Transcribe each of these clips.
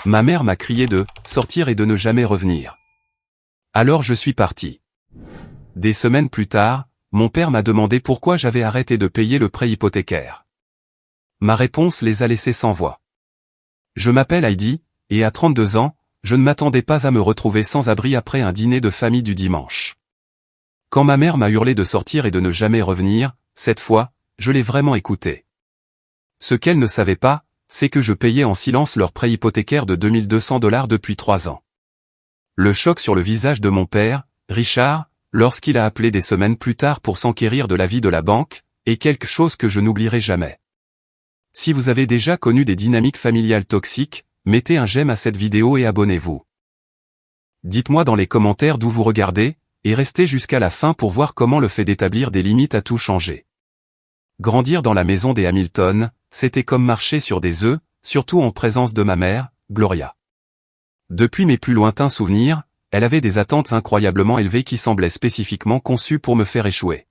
Ma mère m'a crié de sortir et de ne jamais revenir. Alors je suis parti. Des semaines plus tard, mon père m'a demandé pourquoi j'avais arrêté de payer le prêt hypothécaire. Ma réponse les a laissés sans voix. Je m'appelle Heidi, et à 32 ans, je ne m'attendais pas à me retrouver sans abri après un dîner de famille du dimanche. Quand ma mère m'a hurlé de sortir et de ne jamais revenir, cette fois, je l'ai vraiment écoutée. Ce qu'elle ne savait pas, c'est que je payais en silence leur prêt hypothécaire de $2200 depuis 3 ans. Le choc sur le visage de mon père, Richard, lorsqu'il a appelé des semaines plus tard pour s'enquérir de l'avis de la banque, est quelque chose que je n'oublierai jamais. Si vous avez déjà connu des dynamiques familiales toxiques, mettez un j'aime à cette vidéo et abonnez-vous. Dites-moi dans les commentaires d'où vous regardez, et restez jusqu'à la fin pour voir comment le fait d'établir des limites a tout changé. Grandir dans la maison des Hamilton, c'était comme marcher sur des œufs, surtout en présence de ma mère, Gloria. Depuis mes plus lointains souvenirs, elle avait des attentes incroyablement élevées qui semblaient spécifiquement conçues pour me faire échouer.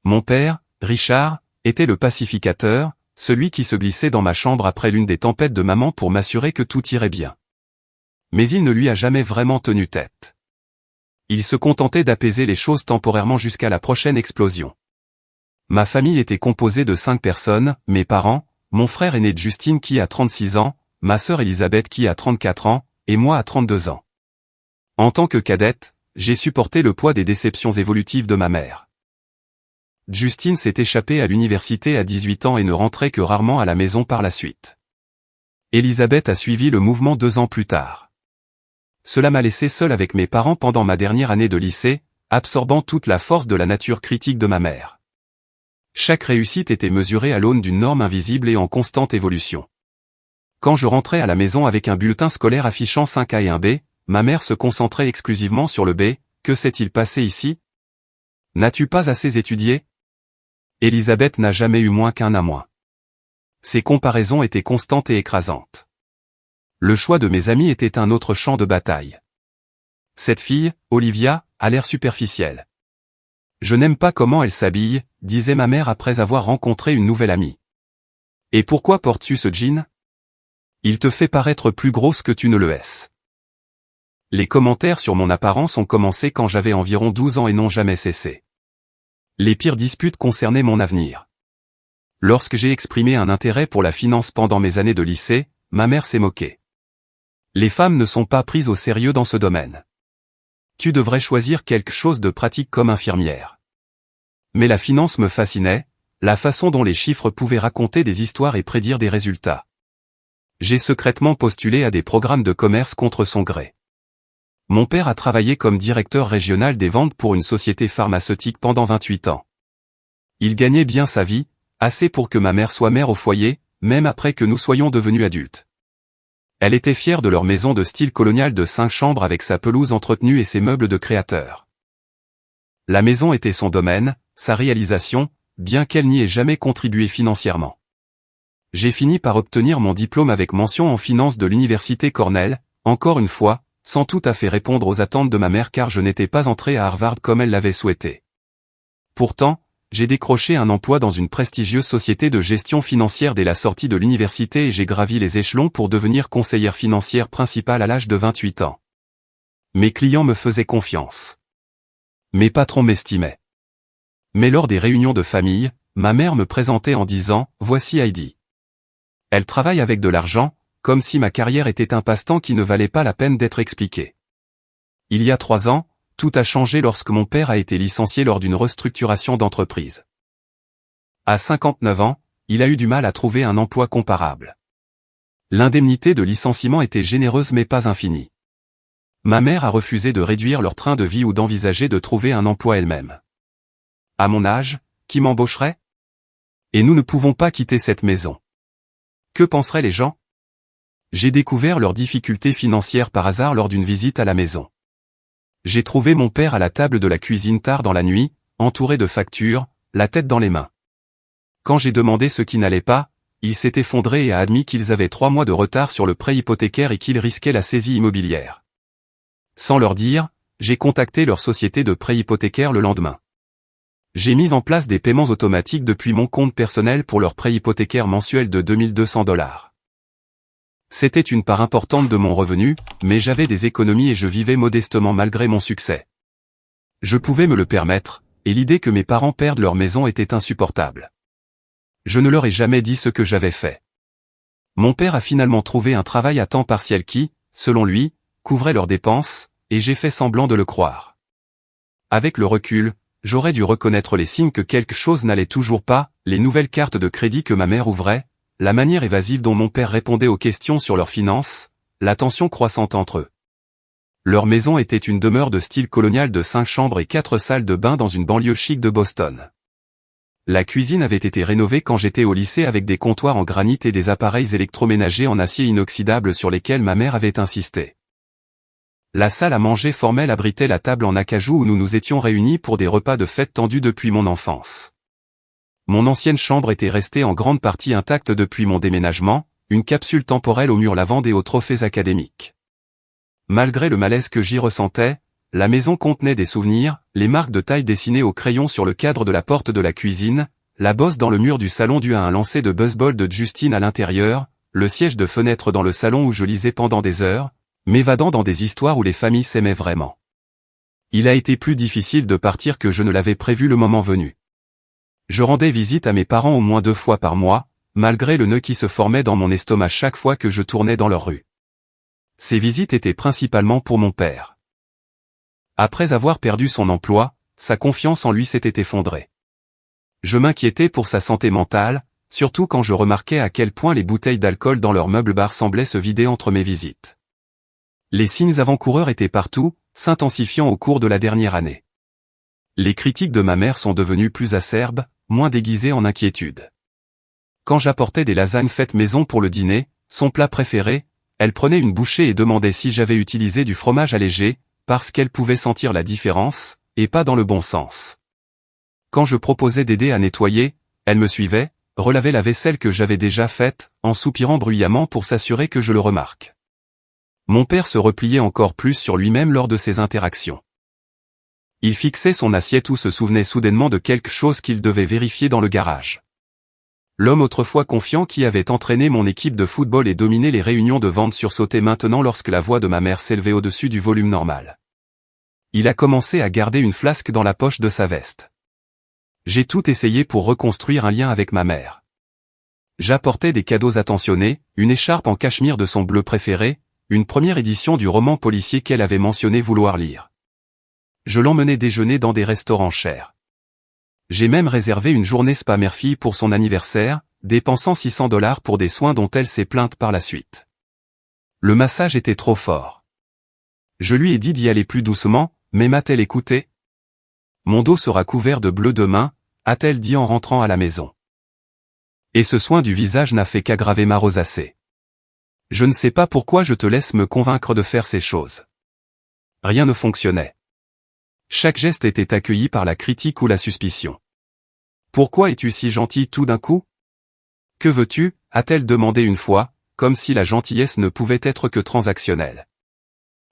Mon père, Richard, était le pacificateur, celui qui se glissait dans ma chambre après l'une des tempêtes de maman pour m'assurer que tout irait bien. Mais il ne lui a jamais vraiment tenu tête. Il se contentait d'apaiser les choses temporairement jusqu'à la prochaine explosion. Ma famille était composée de 5 personnes, mes parents, mon frère aîné Justine qui a 36 ans, ma sœur Elisabeth qui a 34 ans, et moi à 32 ans. En tant que cadette, j'ai supporté le poids des déceptions évolutives de ma mère. Justine s'est échappée à l'université à 18 ans et ne rentrait que rarement à la maison par la suite. Elisabeth a suivi le mouvement 2 ans plus tard. Cela m'a laissé seul avec mes parents pendant ma dernière année de lycée, absorbant toute la force de la nature critique de ma mère. Chaque réussite était mesurée à l'aune d'une norme invisible et en constante évolution. Quand je rentrais à la maison avec un bulletin scolaire affichant 5A et un B, ma mère se concentrait exclusivement sur le B. Que s'est-il passé ici? N'as-tu pas assez étudié? Elisabeth n'a jamais eu moins qu'un A-. Ces comparaisons étaient constantes et écrasantes. Le choix de mes amis était un autre champ de bataille. Cette fille, Olivia, a l'air superficielle. Je n'aime pas comment elle s'habille, disait ma mère après avoir rencontré une nouvelle amie. Et pourquoi portes-tu ce jean? Il te fait paraître plus grosse que tu ne le es. Les commentaires sur mon apparence ont commencé quand j'avais environ 12 ans et n'ont jamais cessé. Les pires disputes concernaient mon avenir. Lorsque j'ai exprimé un intérêt pour la finance pendant mes années de lycée, ma mère s'est moquée. Les femmes ne sont pas prises au sérieux dans ce domaine. Tu devrais choisir quelque chose de pratique comme infirmière. Mais la finance me fascinait, la façon dont les chiffres pouvaient raconter des histoires et prédire des résultats. J'ai secrètement postulé à des programmes de commerce contre son gré. Mon père a travaillé comme directeur régional des ventes pour une société pharmaceutique pendant 28 ans. Il gagnait bien sa vie, assez pour que ma mère soit mère au foyer, même après que nous soyons devenus adultes. Elle était fière de leur maison de style colonial de 5 chambres avec sa pelouse entretenue et ses meubles de créateur. La maison était son domaine, sa réalisation, bien qu'elle n'y ait jamais contribué financièrement. J'ai fini par obtenir mon diplôme avec mention en finance de l'université Cornell, encore une fois, sans tout à fait répondre aux attentes de ma mère car je n'étais pas entré à Harvard comme elle l'avait souhaité. Pourtant, j'ai décroché un emploi dans une prestigieuse société de gestion financière dès la sortie de l'université et j'ai gravi les échelons pour devenir conseillère financière principale à l'âge de 28 ans. Mes clients me faisaient confiance. Mes patrons m'estimaient. Mais lors des réunions de famille, ma mère me présentait en disant « Voici Heidi. Elle travaille avec de l'argent », comme si ma carrière était un passe-temps qui ne valait pas la peine d'être expliqué. Il y a 3 ans, tout a changé lorsque mon père a été licencié lors d'une restructuration d'entreprise. À 59 ans, il a eu du mal à trouver un emploi comparable. L'indemnité de licenciement était généreuse mais pas infinie. Ma mère a refusé de réduire leur train de vie ou d'envisager de trouver un emploi elle-même. À mon âge, qui m'embaucherait? Et nous ne pouvons pas quitter cette maison. Que penseraient les gens? J'ai découvert leurs difficultés financières par hasard lors d'une visite à la maison. J'ai trouvé mon père à la table de la cuisine tard dans la nuit, entouré de factures, la tête dans les mains. Quand j'ai demandé ce qui n'allait pas, il s'est effondré et a admis qu'ils avaient 3 mois de retard sur le prêt hypothécaire et qu'ils risquaient la saisie immobilière. Sans leur dire, j'ai contacté leur société de prêt hypothécaire le lendemain. J'ai mis en place des paiements automatiques depuis mon compte personnel pour leur prêt hypothécaire mensuel de $2200. C'était une part importante de mon revenu, mais j'avais des économies et je vivais modestement malgré mon succès. Je pouvais me le permettre, et l'idée que mes parents perdent leur maison était insupportable. Je ne leur ai jamais dit ce que j'avais fait. Mon père a finalement trouvé un travail à temps partiel qui, selon lui, couvrait leurs dépenses, et j'ai fait semblant de le croire. Avec le recul, j'aurais dû reconnaître les signes que quelque chose n'allait toujours pas, les nouvelles cartes de crédit que ma mère ouvrait, la manière évasive dont mon père répondait aux questions sur leurs finances, la tension croissante entre eux. Leur maison était une demeure de style colonial de 5 chambres et 4 salles de bain dans une banlieue chic de Boston. La cuisine avait été rénovée quand j'étais au lycée avec des comptoirs en granit et des appareils électroménagers en acier inoxydable sur lesquels ma mère avait insisté. La salle à manger formelle abritait la table en acajou où nous nous étions réunis pour des repas de fête tendus depuis mon enfance. Mon ancienne chambre était restée en grande partie intacte depuis mon déménagement, une capsule temporelle aux murs lavande et aux trophées académiques. Malgré le malaise que j'y ressentais, la maison contenait des souvenirs, les marques de taille dessinées au crayon sur le cadre de la porte de la cuisine, la bosse dans le mur du salon due à un lancer de baseball de Justine à l'intérieur, le siège de fenêtre dans le salon où je lisais pendant des heures, m'évadant dans des histoires où les familles s'aimaient vraiment. Il a été plus difficile de partir que je ne l'avais prévu le moment venu. Je rendais visite à mes parents au moins 2 fois par mois, malgré le nœud qui se formait dans mon estomac chaque fois que je tournais dans leur rue. Ces visites étaient principalement pour mon père. Après avoir perdu son emploi, sa confiance en lui s'était effondrée. Je m'inquiétais pour sa santé mentale, surtout quand je remarquais à quel point les bouteilles d'alcool dans leur meuble-bar semblaient se vider entre mes visites. Les signes avant-coureurs étaient partout, s'intensifiant au cours de la dernière année. Les critiques de ma mère sont devenues plus acerbes, moins déguisées en inquiétude. Quand j'apportais des lasagnes faites maison pour le dîner, son plat préféré, elle prenait une bouchée et demandait si j'avais utilisé du fromage allégé, parce qu'elle pouvait sentir la différence, et pas dans le bon sens. Quand je proposais d'aider à nettoyer, elle me suivait, relavait la vaisselle que j'avais déjà faite, en soupirant bruyamment pour s'assurer que je le remarque. Mon père se repliait encore plus sur lui-même lors de ces interactions. Il fixait son assiette ou se souvenait soudainement de quelque chose qu'il devait vérifier dans le garage. L'homme autrefois confiant qui avait entraîné mon équipe de football et dominé les réunions de vente sursautait maintenant lorsque la voix de ma mère s'élevait au-dessus du volume normal. Il a commencé à garder une flasque dans la poche de sa veste. J'ai tout essayé pour reconstruire un lien avec ma mère. J'apportais des cadeaux attentionnés, une écharpe en cachemire de son bleu préféré, une première édition du roman policier qu'elle avait mentionné vouloir lire. Je l'emmenais déjeuner dans des restaurants chers. J'ai même réservé une journée spa mère-fille pour son anniversaire, dépensant $600 pour des soins dont elle s'est plainte par la suite. Le massage était trop fort. Je lui ai dit d'y aller plus doucement, mais m'a-t-elle écouté? Mon dos sera couvert de bleu demain, a-t-elle dit en rentrant à la maison. Et ce soin du visage n'a fait qu'aggraver ma rosacée. Je ne sais pas pourquoi je te laisse me convaincre de faire ces choses. Rien ne fonctionnait. Chaque geste était accueilli par la critique ou la suspicion. Pourquoi es-tu si gentil tout d'un coup? Que veux-tu? A-t-elle demandé une fois, comme si la gentillesse ne pouvait être que transactionnelle.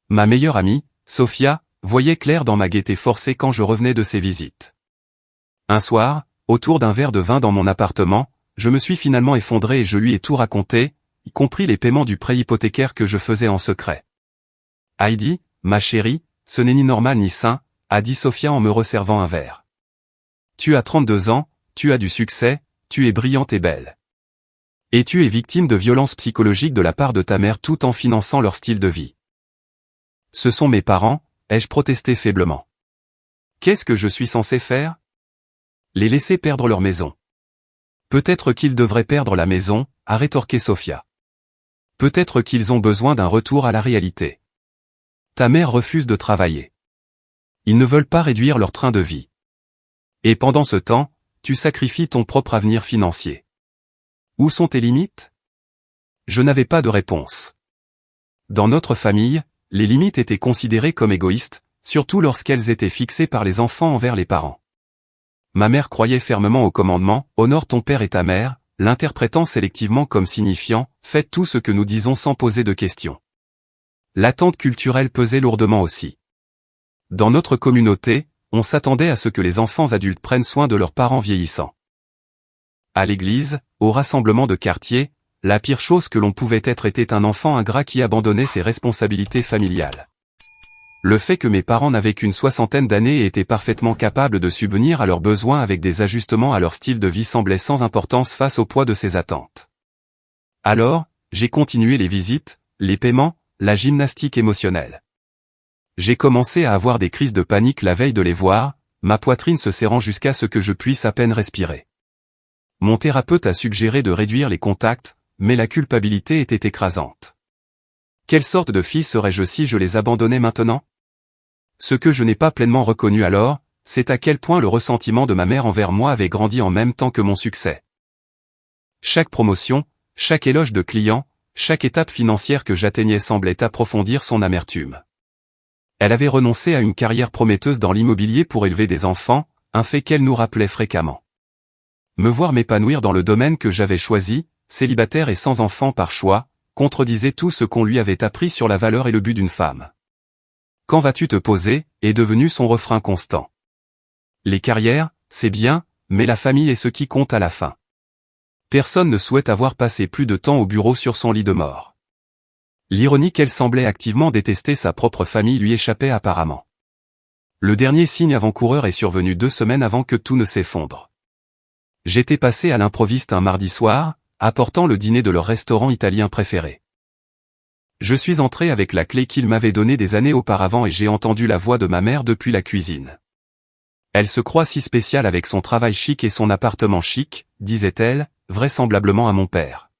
Ma meilleure amie, Sophia, voyait clair dans ma gaieté forcée quand je revenais de ses visites. Un soir, autour d'un verre de vin dans mon appartement, je me suis finalement effondré et je lui ai tout raconté, y compris les paiements du prêt hypothécaire que je faisais en secret. Heidi, ma chérie, ce n'est ni normal ni sain, a dit Sophia en me resservant un verre. Tu as 32 ans, tu as du succès, tu es brillante et belle. Et tu es victime de violences psychologiques de la part de ta mère tout en finançant leur style de vie. Ce sont mes parents, ai-je protesté faiblement. Qu'est-ce que je suis censé faire? Les laisser perdre leur maison. Peut-être qu'ils devraient perdre la maison, a rétorqué Sophia. Peut-être qu'ils ont besoin d'un retour à la réalité. Ta mère refuse de travailler. Ils ne veulent pas réduire leur train de vie. Et pendant ce temps, tu sacrifies ton propre avenir financier. Où sont tes limites? Je n'avais pas de réponse. Dans notre famille, les limites étaient considérées comme égoïstes, surtout lorsqu'elles étaient fixées par les enfants envers les parents. Ma mère croyait fermement au commandement « Honore ton père et ta mère », l'interprétant sélectivement comme signifiant « Faites tout ce que nous disons sans poser de questions ». L'attente culturelle pesait lourdement aussi. Dans notre communauté, on s'attendait à ce que les enfants adultes prennent soin de leurs parents vieillissants. À l'église, au rassemblement de quartier, la pire chose que l'on pouvait être était un enfant ingrat qui abandonnait ses responsabilités familiales. Le fait que mes parents n'avaient qu'une soixantaine d'années et étaient parfaitement capables de subvenir à leurs besoins avec des ajustements à leur style de vie semblait sans importance face au poids de ces attentes. Alors, j'ai continué les visites, les paiements, la gymnastique émotionnelle. J'ai commencé à avoir des crises de panique la veille de les voir, ma poitrine se serrant jusqu'à ce que je puisse à peine respirer. Mon thérapeute a suggéré de réduire les contacts, mais la culpabilité était écrasante. Quelle sorte de fille serais-je si je les abandonnais maintenant? Ce que je n'ai pas pleinement reconnu alors, c'est à quel point le ressentiment de ma mère envers moi avait grandi en même temps que mon succès. Chaque promotion, chaque éloge de client, chaque étape financière que j'atteignais semblait approfondir son amertume. Elle avait renoncé à une carrière prometteuse dans l'immobilier pour élever des enfants, un fait qu'elle nous rappelait fréquemment. Me voir m'épanouir dans le domaine que j'avais choisi, célibataire et sans enfant par choix, contredisait tout ce qu'on lui avait appris sur la valeur et le but d'une femme. Quand vas-tu te poser, est devenu son refrain constant. Les carrières, c'est bien, mais la famille est ce qui compte à la fin. Personne ne souhaite avoir passé plus de temps au bureau sur son lit de mort. L'ironie qu'elle semblait activement détester sa propre famille lui échappait apparemment. Le dernier signe avant-coureur est survenu 2 semaines avant que tout ne s'effondre. J'étais passé à l'improviste un mardi soir, apportant le dîner de leur restaurant italien préféré. Je suis entré avec la clé qu'il m'avait donnée des années auparavant et j'ai entendu la voix de ma mère depuis la cuisine. Elle se croit si spéciale avec son travail chic et son appartement chic, disait-elle, vraisemblablement à mon père.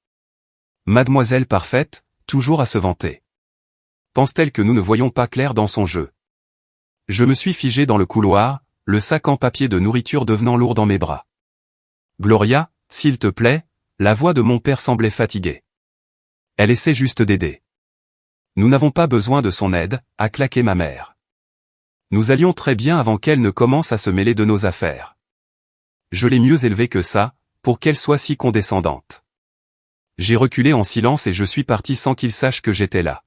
Mademoiselle parfaite, toujours à se vanter. Pense-t-elle que nous ne voyons pas clair dans son jeu? Je me suis figé dans le couloir, le sac en papier de nourriture devenant lourd dans mes bras. Gloria, s'il te plaît, la voix de mon père semblait fatiguée. Elle essaie juste d'aider. Nous n'avons pas besoin de son aide, a claqué ma mère. Nous allions très bien avant qu'elle ne commence à se mêler de nos affaires. Je l'ai mieux élevée que ça, pour qu'elle soit si condescendante. J'ai reculé en silence et je suis parti sans qu'il sache que j'étais là.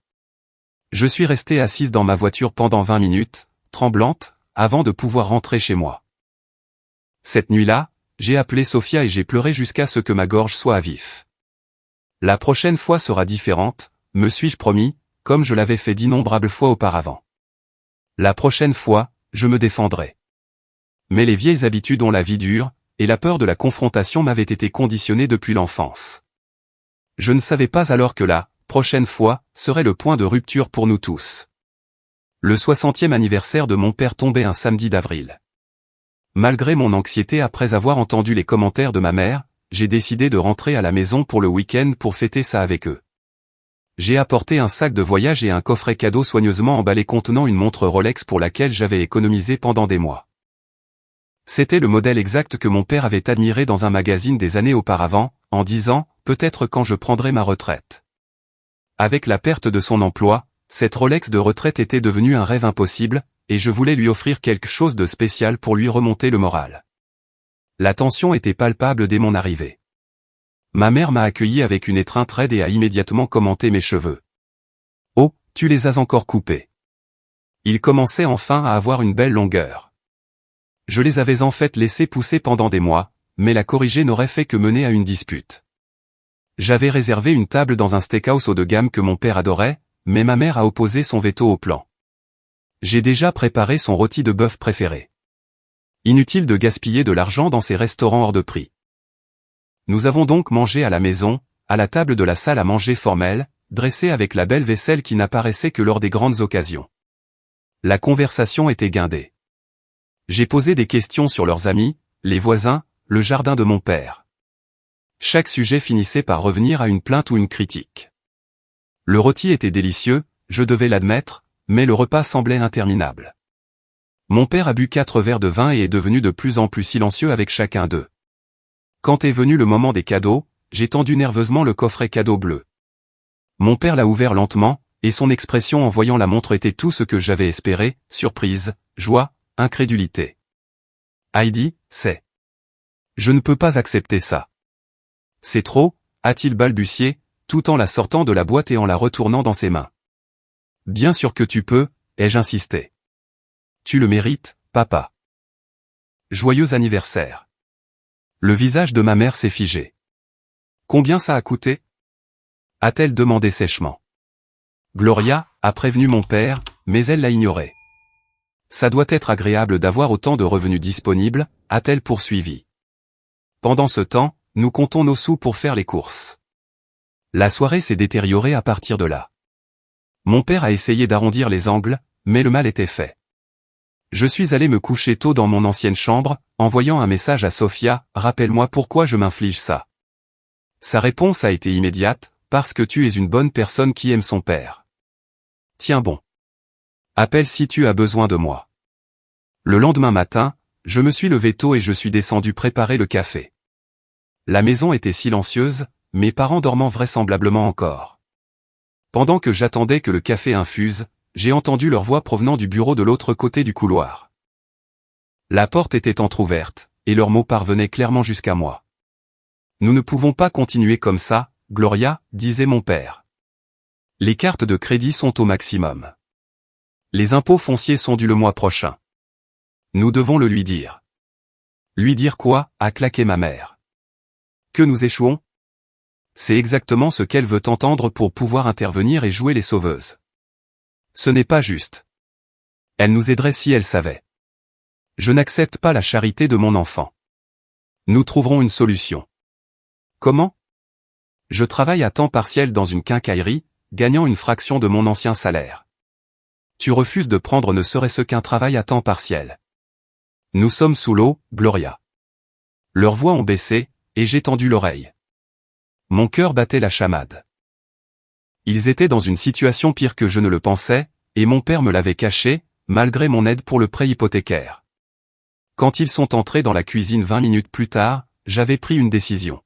Je suis resté assise dans ma voiture pendant 20 minutes, tremblante, avant de pouvoir rentrer chez moi. Cette nuit-là, j'ai appelé Sophia et j'ai pleuré jusqu'à ce que ma gorge soit à vif. La prochaine fois sera différente, me suis-je promis, comme je l'avais fait d'innombrables fois auparavant. La prochaine fois, je me défendrai. Mais les vieilles habitudes ont la vie dure, et la peur de la confrontation m'avait été conditionnée depuis l'enfance. Je ne savais pas alors que la prochaine fois serait le point de rupture pour nous tous. Le 60e anniversaire de mon père tombait un samedi d'avril. Malgré mon anxiété après avoir entendu les commentaires de ma mère, j'ai décidé de rentrer à la maison pour le week-end pour fêter ça avec eux. J'ai apporté un sac de voyage et un coffret cadeau soigneusement emballé contenant une montre Rolex pour laquelle j'avais économisé pendant des mois. C'était le modèle exact que mon père avait admiré dans un magazine des années auparavant, en disant, peut-être quand je prendrai ma retraite. Avec la perte de son emploi, cette Rolex de retraite était devenue un rêve impossible, et je voulais lui offrir quelque chose de spécial pour lui remonter le moral. La tension était palpable dès mon arrivée. Ma mère m'a accueilli avec une étreinte raide et a immédiatement commenté mes cheveux. « Oh, tu les as encore coupés. » Ils commençaient enfin à avoir une belle longueur. Je les avais en fait laissés pousser pendant des mois, mais la corriger n'aurait fait que mener à une dispute. J'avais réservé une table dans un steakhouse haut de gamme que mon père adorait, mais ma mère a opposé son veto au plan. J'ai déjà préparé son rôti de bœuf préféré. Inutile de gaspiller de l'argent dans ces restaurants hors de prix. Nous avons donc mangé à la maison, à la table de la salle à manger formelle, dressée avec la belle vaisselle qui n'apparaissait que lors des grandes occasions. La conversation était guindée. J'ai posé des questions sur leurs amis, les voisins, le jardin de mon père. Chaque sujet finissait par revenir à une plainte ou une critique. Le rôti était délicieux, je devais l'admettre, mais le repas semblait interminable. Mon père a bu 4 verres de vin et est devenu de plus en plus silencieux avec chacun d'eux. Quand est venu le moment des cadeaux, j'ai tendu nerveusement le coffret cadeau bleu. Mon père l'a ouvert lentement, et son expression en voyant la montre était tout ce que j'avais espéré, surprise, joie, incrédulité. Heidi, c'est... Je ne peux pas accepter ça. C'est trop, a-t-il balbutié, tout en la sortant de la boîte et en la retournant dans ses mains. Bien sûr que tu peux, ai-je insisté. Tu le mérites, papa. Joyeux anniversaire. Le visage de ma mère s'est figé. Combien ça a coûté? a-t-elle demandé sèchement. Gloria a prévenu mon père, mais elle l'a ignoré. Ça doit être agréable d'avoir autant de revenus disponibles, a-t-elle poursuivi. Pendant ce temps, nous comptons nos sous pour faire les courses. La soirée s'est détériorée à partir de là. Mon père a essayé d'arrondir les angles, mais le mal était fait. Je suis allé me coucher tôt dans mon ancienne chambre, envoyant un message à Sophia, « Rappelle-moi pourquoi je m'inflige ça. » Sa réponse a été immédiate, « Parce que tu es une bonne personne qui aime son père. Tiens bon. Appelle si tu as besoin de moi. » Le lendemain matin, je me suis levé tôt et je suis descendu préparer le café. La maison était silencieuse, mes parents dormant vraisemblablement encore. Pendant que j'attendais que le café infuse, j'ai entendu leur voix provenant du bureau de l'autre côté du couloir. La porte était entr'ouverte, et leurs mots parvenaient clairement jusqu'à moi. « Nous ne pouvons pas continuer comme ça, Gloria, » disait mon père. « Les cartes de crédit sont au maximum. Les impôts fonciers sont dus le mois prochain. Nous devons le lui dire. » « Lui dire quoi ?» a claqué ma mère. « Que nous échouons ? C'est exactement ce qu'elle veut entendre pour pouvoir intervenir et jouer les sauveuses. Ce n'est pas juste. Elle nous aiderait si elle savait. Je n'accepte pas la charité de mon enfant. Nous trouverons une solution. Comment ? Je travaille à temps partiel dans une quincaillerie, gagnant une fraction de mon ancien salaire. Tu refuses de prendre ne serait-ce qu'un travail à temps partiel. Nous sommes sous l'eau, Gloria. Leurs voix ont baissé, et j'ai tendu l'oreille. Mon cœur battait la chamade. Ils étaient dans une situation pire que je ne le pensais, et mon père me l'avait caché, malgré mon aide pour le prêt hypothécaire. Quand ils sont entrés dans la cuisine 20 minutes plus tard, j'avais pris une décision.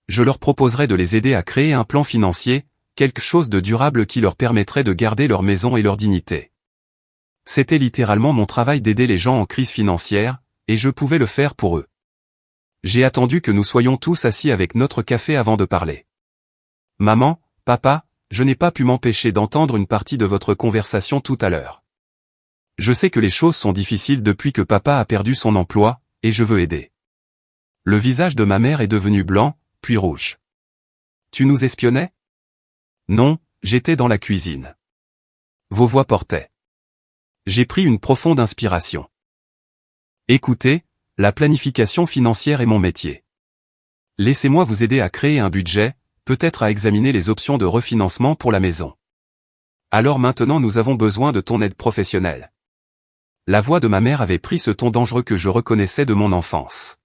Je leur proposerais de les aider à créer un plan financier, quelque chose de durable qui leur permettrait de garder leur maison et leur dignité. C'était littéralement mon travail d'aider les gens en crise financière, et je pouvais le faire pour eux. J'ai attendu que nous soyons tous assis avec notre café avant de parler. Maman, papa, je n'ai pas pu m'empêcher d'entendre une partie de votre conversation tout à l'heure. Je sais que les choses sont difficiles depuis que papa a perdu son emploi, et je veux aider. Le visage de ma mère est devenu blanc, puis rouge. Tu nous espionnais ? Non, j'étais dans la cuisine. Vos voix portaient. J'ai pris une profonde inspiration. Écoutez, la planification financière est mon métier. Laissez-moi vous aider à créer un budget, peut-être à examiner les options de refinancement pour la maison. Alors maintenant nous avons besoin de ton aide professionnelle. La voix de ma mère avait pris ce ton dangereux que je reconnaissais de mon enfance.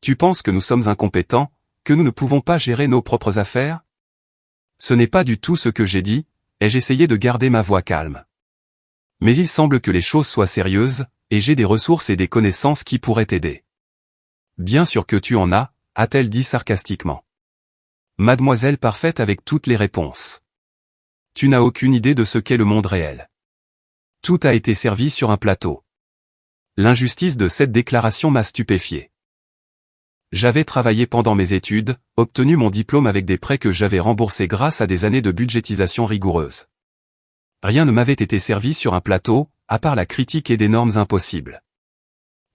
Tu penses que nous sommes incompétents, que nous ne pouvons pas gérer nos propres affaires ? Ce n'est pas du tout ce que j'ai dit, et j'essayais de garder ma voix calme. Mais il semble que les choses soient sérieuses, et j'ai des ressources et des connaissances qui pourraient t'aider. Bien sûr que tu en as, a-t-elle dit sarcastiquement. Mademoiselle parfaite avec toutes les réponses. Tu n'as aucune idée de ce qu'est le monde réel. Tout a été servi sur un plateau. L'injustice de cette déclaration m'a stupéfié. J'avais travaillé pendant mes études, obtenu mon diplôme avec des prêts que j'avais remboursés grâce à des années de budgétisation rigoureuse. Rien ne m'avait été servi sur un plateau, à part la critique et des normes impossibles.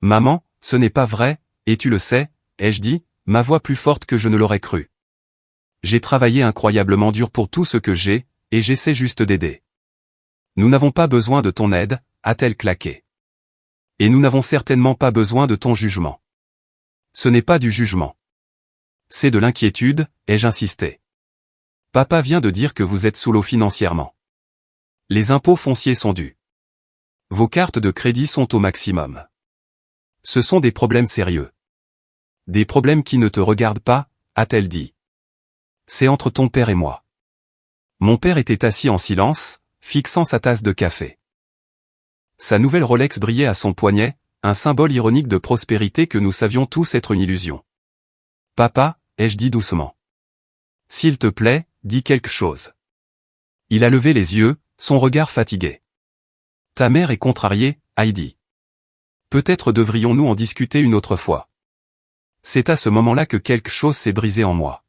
Maman, ce n'est pas vrai, et tu le sais, ai-je dit, ma voix plus forte que je ne l'aurais cru. J'ai travaillé incroyablement dur pour tout ce que j'ai, et j'essaie juste d'aider. Nous n'avons pas besoin de ton aide, a-t-elle claqué. Et nous n'avons certainement pas besoin de ton jugement. Ce n'est pas du jugement. C'est de l'inquiétude, ai-je insisté. Papa vient de dire que vous êtes sous l'eau financièrement. Les impôts fonciers sont dus. Vos cartes de crédit sont au maximum. Ce sont des problèmes sérieux. Des problèmes qui ne te regardent pas, a-t-elle dit. C'est entre ton père et moi. Mon père était assis en silence, fixant sa tasse de café. Sa nouvelle Rolex brillait à son poignet, un symbole ironique de prospérité que nous savions tous être une illusion. Papa, ai-je dit doucement. S'il te plaît, dis quelque chose. Il a levé les yeux, son regard fatigué. Ta mère est contrariée, Heidi. Peut-être devrions-nous en discuter une autre fois. C'est à ce moment-là que quelque chose s'est brisé en moi.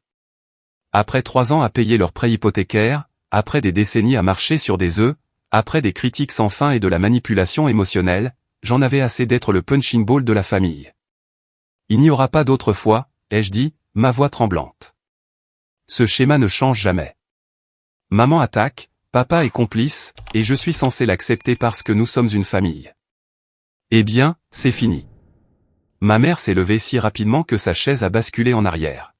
Après 3 ans à payer leur prêt hypothécaire, après des décennies à marcher sur des œufs, après des critiques sans fin et de la manipulation émotionnelle, j'en avais assez d'être le punching ball de la famille. Il n'y aura pas d'autre fois, ai-je dit, ma voix tremblante. Ce schéma ne change jamais. Maman attaque, papa est complice, et je suis censé l'accepter parce que nous sommes une famille. Eh bien, c'est fini. Ma mère s'est levée si rapidement que sa chaise a basculé en arrière.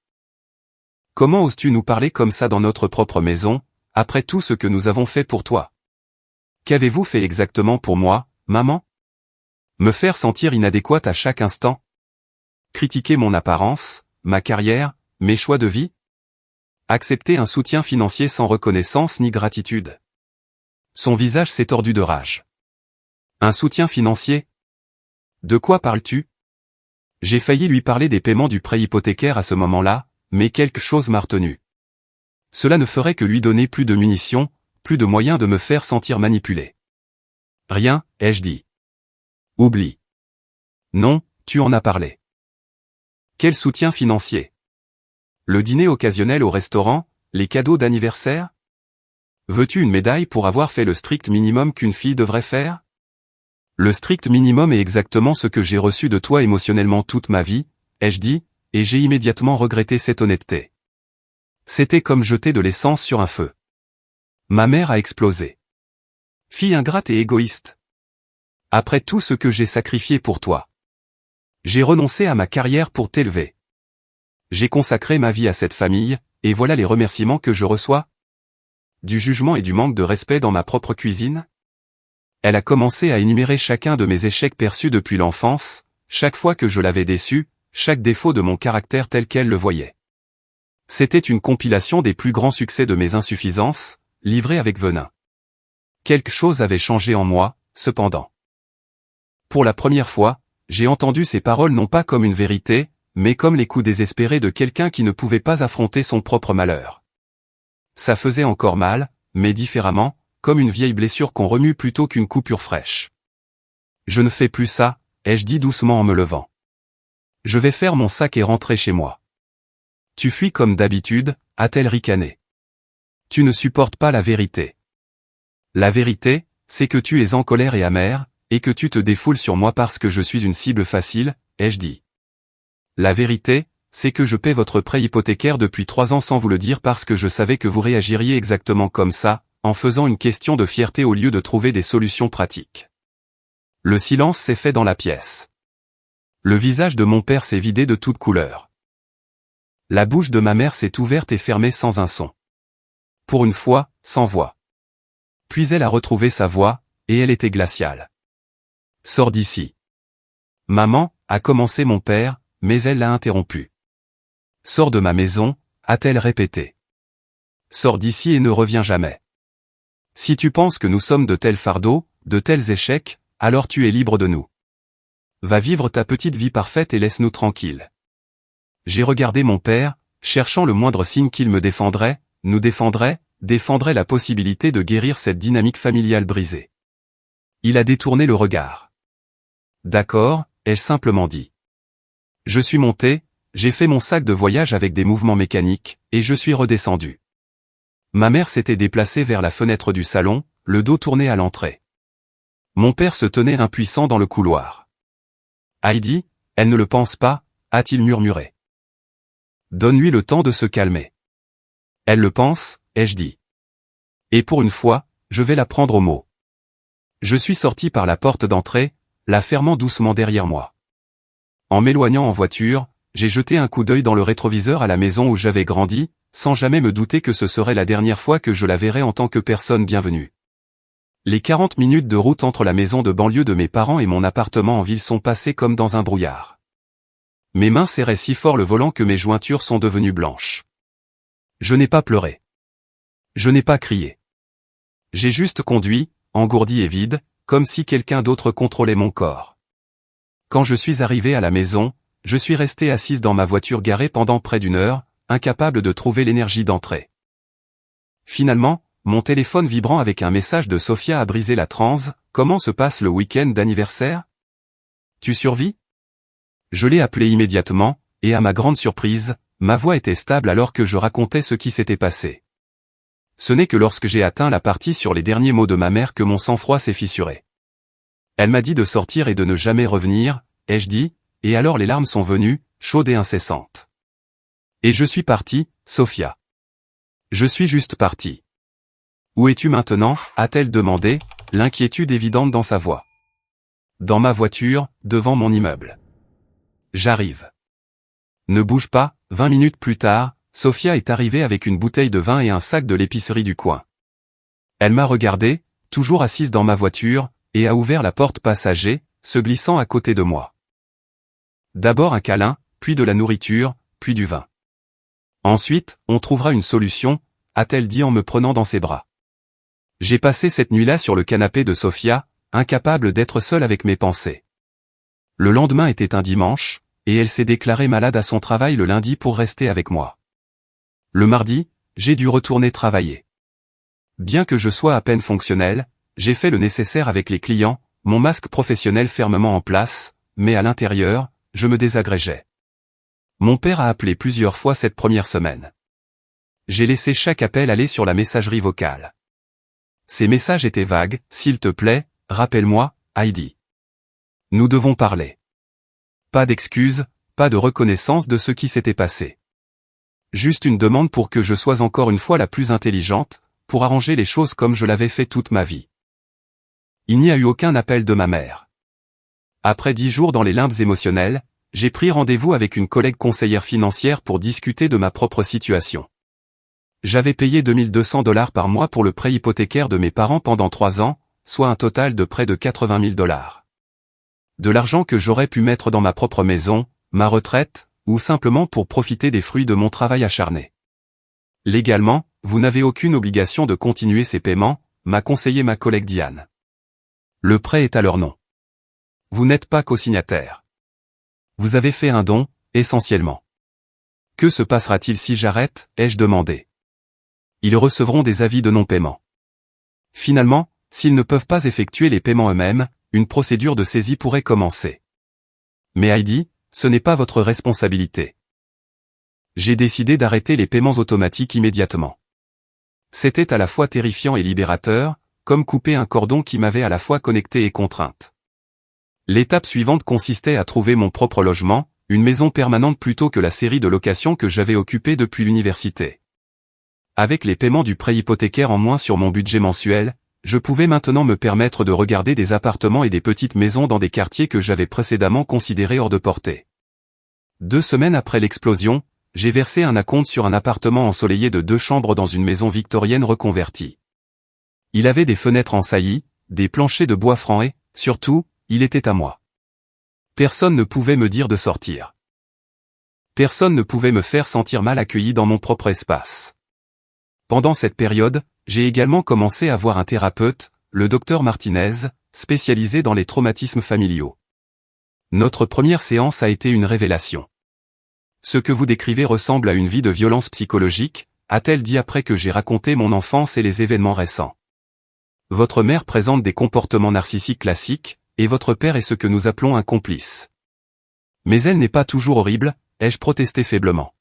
Comment oses-tu nous parler comme ça dans notre propre maison, après tout ce que nous avons fait pour toi? Qu'avez-vous fait exactement pour moi, maman? Me faire sentir inadéquate à chaque instant? Critiquer mon apparence, ma carrière, mes choix de vie? Accepter un soutien financier sans reconnaissance ni gratitude? Son visage s'est tordu de rage. Un soutien financier? De quoi parles-tu? J'ai failli lui parler des paiements du prêt hypothécaire à ce moment-là, mais quelque chose m'a retenu. Cela ne ferait que lui donner plus de munitions, plus de moyens de me faire sentir manipulé. Rien, ai-je dit. Oublie. Non, tu en as parlé. Quel soutien financier? Le dîner occasionnel au restaurant, les cadeaux d'anniversaire? Veux-tu une médaille pour avoir fait le strict minimum qu'une fille devrait faire? Le strict minimum est exactement ce que j'ai reçu de toi émotionnellement toute ma vie, ai-je dit, et j'ai immédiatement regretté cette honnêteté. C'était comme jeter de l'essence sur un feu. Ma mère a explosé. Fille ingrate et égoïste. Après tout ce que j'ai sacrifié pour toi. J'ai renoncé à ma carrière pour t'élever. J'ai consacré ma vie à cette famille, et voilà les remerciements que je reçois? Du jugement et du manque de respect dans ma propre cuisine? Elle a commencé à énumérer chacun de mes échecs perçus depuis l'enfance, chaque fois que je l'avais déçu, chaque défaut de mon caractère tel qu'elle le voyait. C'était une compilation des plus grands succès de mes insuffisances, livrée avec venin. Quelque chose avait changé en moi, cependant. Pour la première fois, j'ai entendu ces paroles non pas comme une vérité, mais comme les coups désespérés de quelqu'un qui ne pouvait pas affronter son propre malheur. Ça faisait encore mal, mais différemment, comme une vieille blessure qu'on remue plutôt qu'une coupure fraîche. Je ne fais plus ça, ai-je dit doucement en me levant. Je vais faire mon sac et rentrer chez moi. Tu fuis comme d'habitude, a-t-elle ricané. Tu ne supportes pas la vérité. La vérité, c'est que tu es en colère et amère, et que tu te défoules sur moi parce que je suis une cible facile, ai-je dit. La vérité, c'est que je paie votre prêt hypothécaire depuis 3 ans sans vous le dire parce que je savais que vous réagiriez exactement comme ça, en faisant une question de fierté au lieu de trouver des solutions pratiques. Le silence s'est fait dans la pièce. Le visage de mon père s'est vidé de toute couleur. La bouche de ma mère s'est ouverte et fermée sans un son. Pour une fois, sans voix. Puis elle a retrouvé sa voix, et elle était glaciale. Sors d'ici. Maman, a commencé mon père, mais elle l'a interrompu. Sors de ma maison, a-t-elle répété. Sors d'ici et ne reviens jamais. Si tu penses que nous sommes de tels fardeaux, de tels échecs, alors tu es libre de nous. Va vivre ta petite vie parfaite et laisse-nous tranquilles. J'ai regardé mon père, cherchant le moindre signe qu'il me défendrait, nous défendrait la possibilité de guérir cette dynamique familiale brisée. Il a détourné le regard. D'accord, ai-je simplement dit. Je suis monté, j'ai fait mon sac de voyage avec des mouvements mécaniques, et je suis redescendu. Ma mère s'était déplacée vers la fenêtre du salon, le dos tourné à l'entrée. Mon père se tenait impuissant dans le couloir. Heidi, elle ne le pense pas, a-t-il murmuré. Donne-lui le temps de se calmer. Elle le pense, ai-je dit. Et pour une fois, je vais la prendre au mot. Je suis sorti par la porte d'entrée, la fermant doucement derrière moi. En m'éloignant en voiture, j'ai jeté un coup d'œil dans le rétroviseur à la maison où j'avais grandi, sans jamais me douter que ce serait la dernière fois que je la verrais en tant que personne bienvenue. Les 40 minutes de route entre la maison de banlieue de mes parents et mon appartement en ville sont passées comme dans un brouillard. Mes mains serraient si fort le volant que mes jointures sont devenues blanches. Je n'ai pas pleuré. Je n'ai pas crié. J'ai juste conduit, engourdi et vide, comme si quelqu'un d'autre contrôlait mon corps. Quand je suis arrivé à la maison, je suis resté assise dans ma voiture garée pendant près d'1 heure, incapable de trouver l'énergie d'entrer. Finalement, mon téléphone vibrant avec un message de Sophia a brisé la transe. Comment se passe le week-end d'anniversaire? Tu survis? Je l'ai appelé immédiatement, et à ma grande surprise, ma voix était stable alors que je racontais ce qui s'était passé. Ce n'est que lorsque j'ai atteint la partie sur les derniers mots de ma mère que mon sang-froid s'est fissuré. Elle m'a dit de sortir et de ne jamais revenir, ai-je dit, et alors les larmes sont venues, chaudes et incessantes. Et je suis parti, Sophia. Je suis juste parti. Où es-tu maintenant, a-t-elle demandé, l'inquiétude évidente dans sa voix. Dans ma voiture, devant mon immeuble. J'arrive. Ne bouge pas, 20 minutes plus tard, Sophia est arrivée avec une bouteille de vin et un sac de l'épicerie du coin. Elle m'a regardé, toujours assise dans ma voiture, et a ouvert la porte passager, se glissant à côté de moi. D'abord un câlin, puis de la nourriture, puis du vin. Ensuite, on trouvera une solution, a-t-elle dit en me prenant dans ses bras. J'ai passé cette nuit-là sur le canapé de Sophia, incapable d'être seule avec mes pensées. Le lendemain était un dimanche, et elle s'est déclarée malade à son travail le lundi pour rester avec moi. Le mardi, j'ai dû retourner travailler. Bien que je sois à peine fonctionnel, j'ai fait le nécessaire avec les clients, mon masque professionnel fermement en place, mais à l'intérieur, je me désagrégeais. Mon père a appelé plusieurs fois cette première semaine. J'ai laissé chaque appel aller sur la messagerie vocale. Ces messages étaient vagues, s'il te plaît, rappelle-moi, Heidi. Nous devons parler. Pas d'excuses, pas de reconnaissance de ce qui s'était passé. Juste une demande pour que je sois encore une fois la plus intelligente, pour arranger les choses comme je l'avais fait toute ma vie. Il n'y a eu aucun appel de ma mère. Après 10 jours dans les limbes émotionnels, j'ai pris rendez-vous avec une collègue conseillère financière pour discuter de ma propre situation. J'avais payé 2200 $ par mois pour le prêt hypothécaire de mes parents pendant 3 ans, soit un total de près de 80 000 $. De l'argent que j'aurais pu mettre dans ma propre maison, ma retraite, ou simplement pour profiter des fruits de mon travail acharné. Légalement, vous n'avez aucune obligation de continuer ces paiements, m'a conseillé ma collègue Diane. Le prêt est à leur nom. Vous n'êtes pas co-signataire. Vous avez fait un don, essentiellement. Que se passera-t-il si j'arrête, ai-je demandé. Ils recevront des avis de non-paiement. Finalement, s'ils ne peuvent pas effectuer les paiements eux-mêmes, une procédure de saisie pourrait commencer. Mais Heidi, ce n'est pas votre responsabilité. J'ai décidé d'arrêter les paiements automatiques immédiatement. C'était à la fois terrifiant et libérateur, comme couper un cordon qui m'avait à la fois connecté et contrainte. L'étape suivante consistait à trouver mon propre logement, une maison permanente plutôt que la série de locations que j'avais occupée depuis l'université. Avec les paiements du prêt hypothécaire en moins sur mon budget mensuel, je pouvais maintenant me permettre de regarder des appartements et des petites maisons dans des quartiers que j'avais précédemment considérés hors de portée. 2 semaines après l'explosion, j'ai versé un acompte sur un appartement ensoleillé de 2 chambres dans une maison victorienne reconvertie. Il avait des fenêtres en saillie, des planchers de bois franc et, surtout, il était à moi. Personne ne pouvait me dire de sortir. Personne ne pouvait me faire sentir mal accueilli dans mon propre espace. Pendant cette période, j'ai également commencé à voir un thérapeute, le Dr Martinez, spécialisé dans les traumatismes familiaux. Notre première séance a été une révélation. Ce que vous décrivez ressemble à une vie de violence psychologique, a-t-elle dit après que j'ai raconté mon enfance et les événements récents. Votre mère présente des comportements narcissiques classiques, et votre père est ce que nous appelons un complice. Mais elle n'est pas toujours horrible, ai-je protesté faiblement.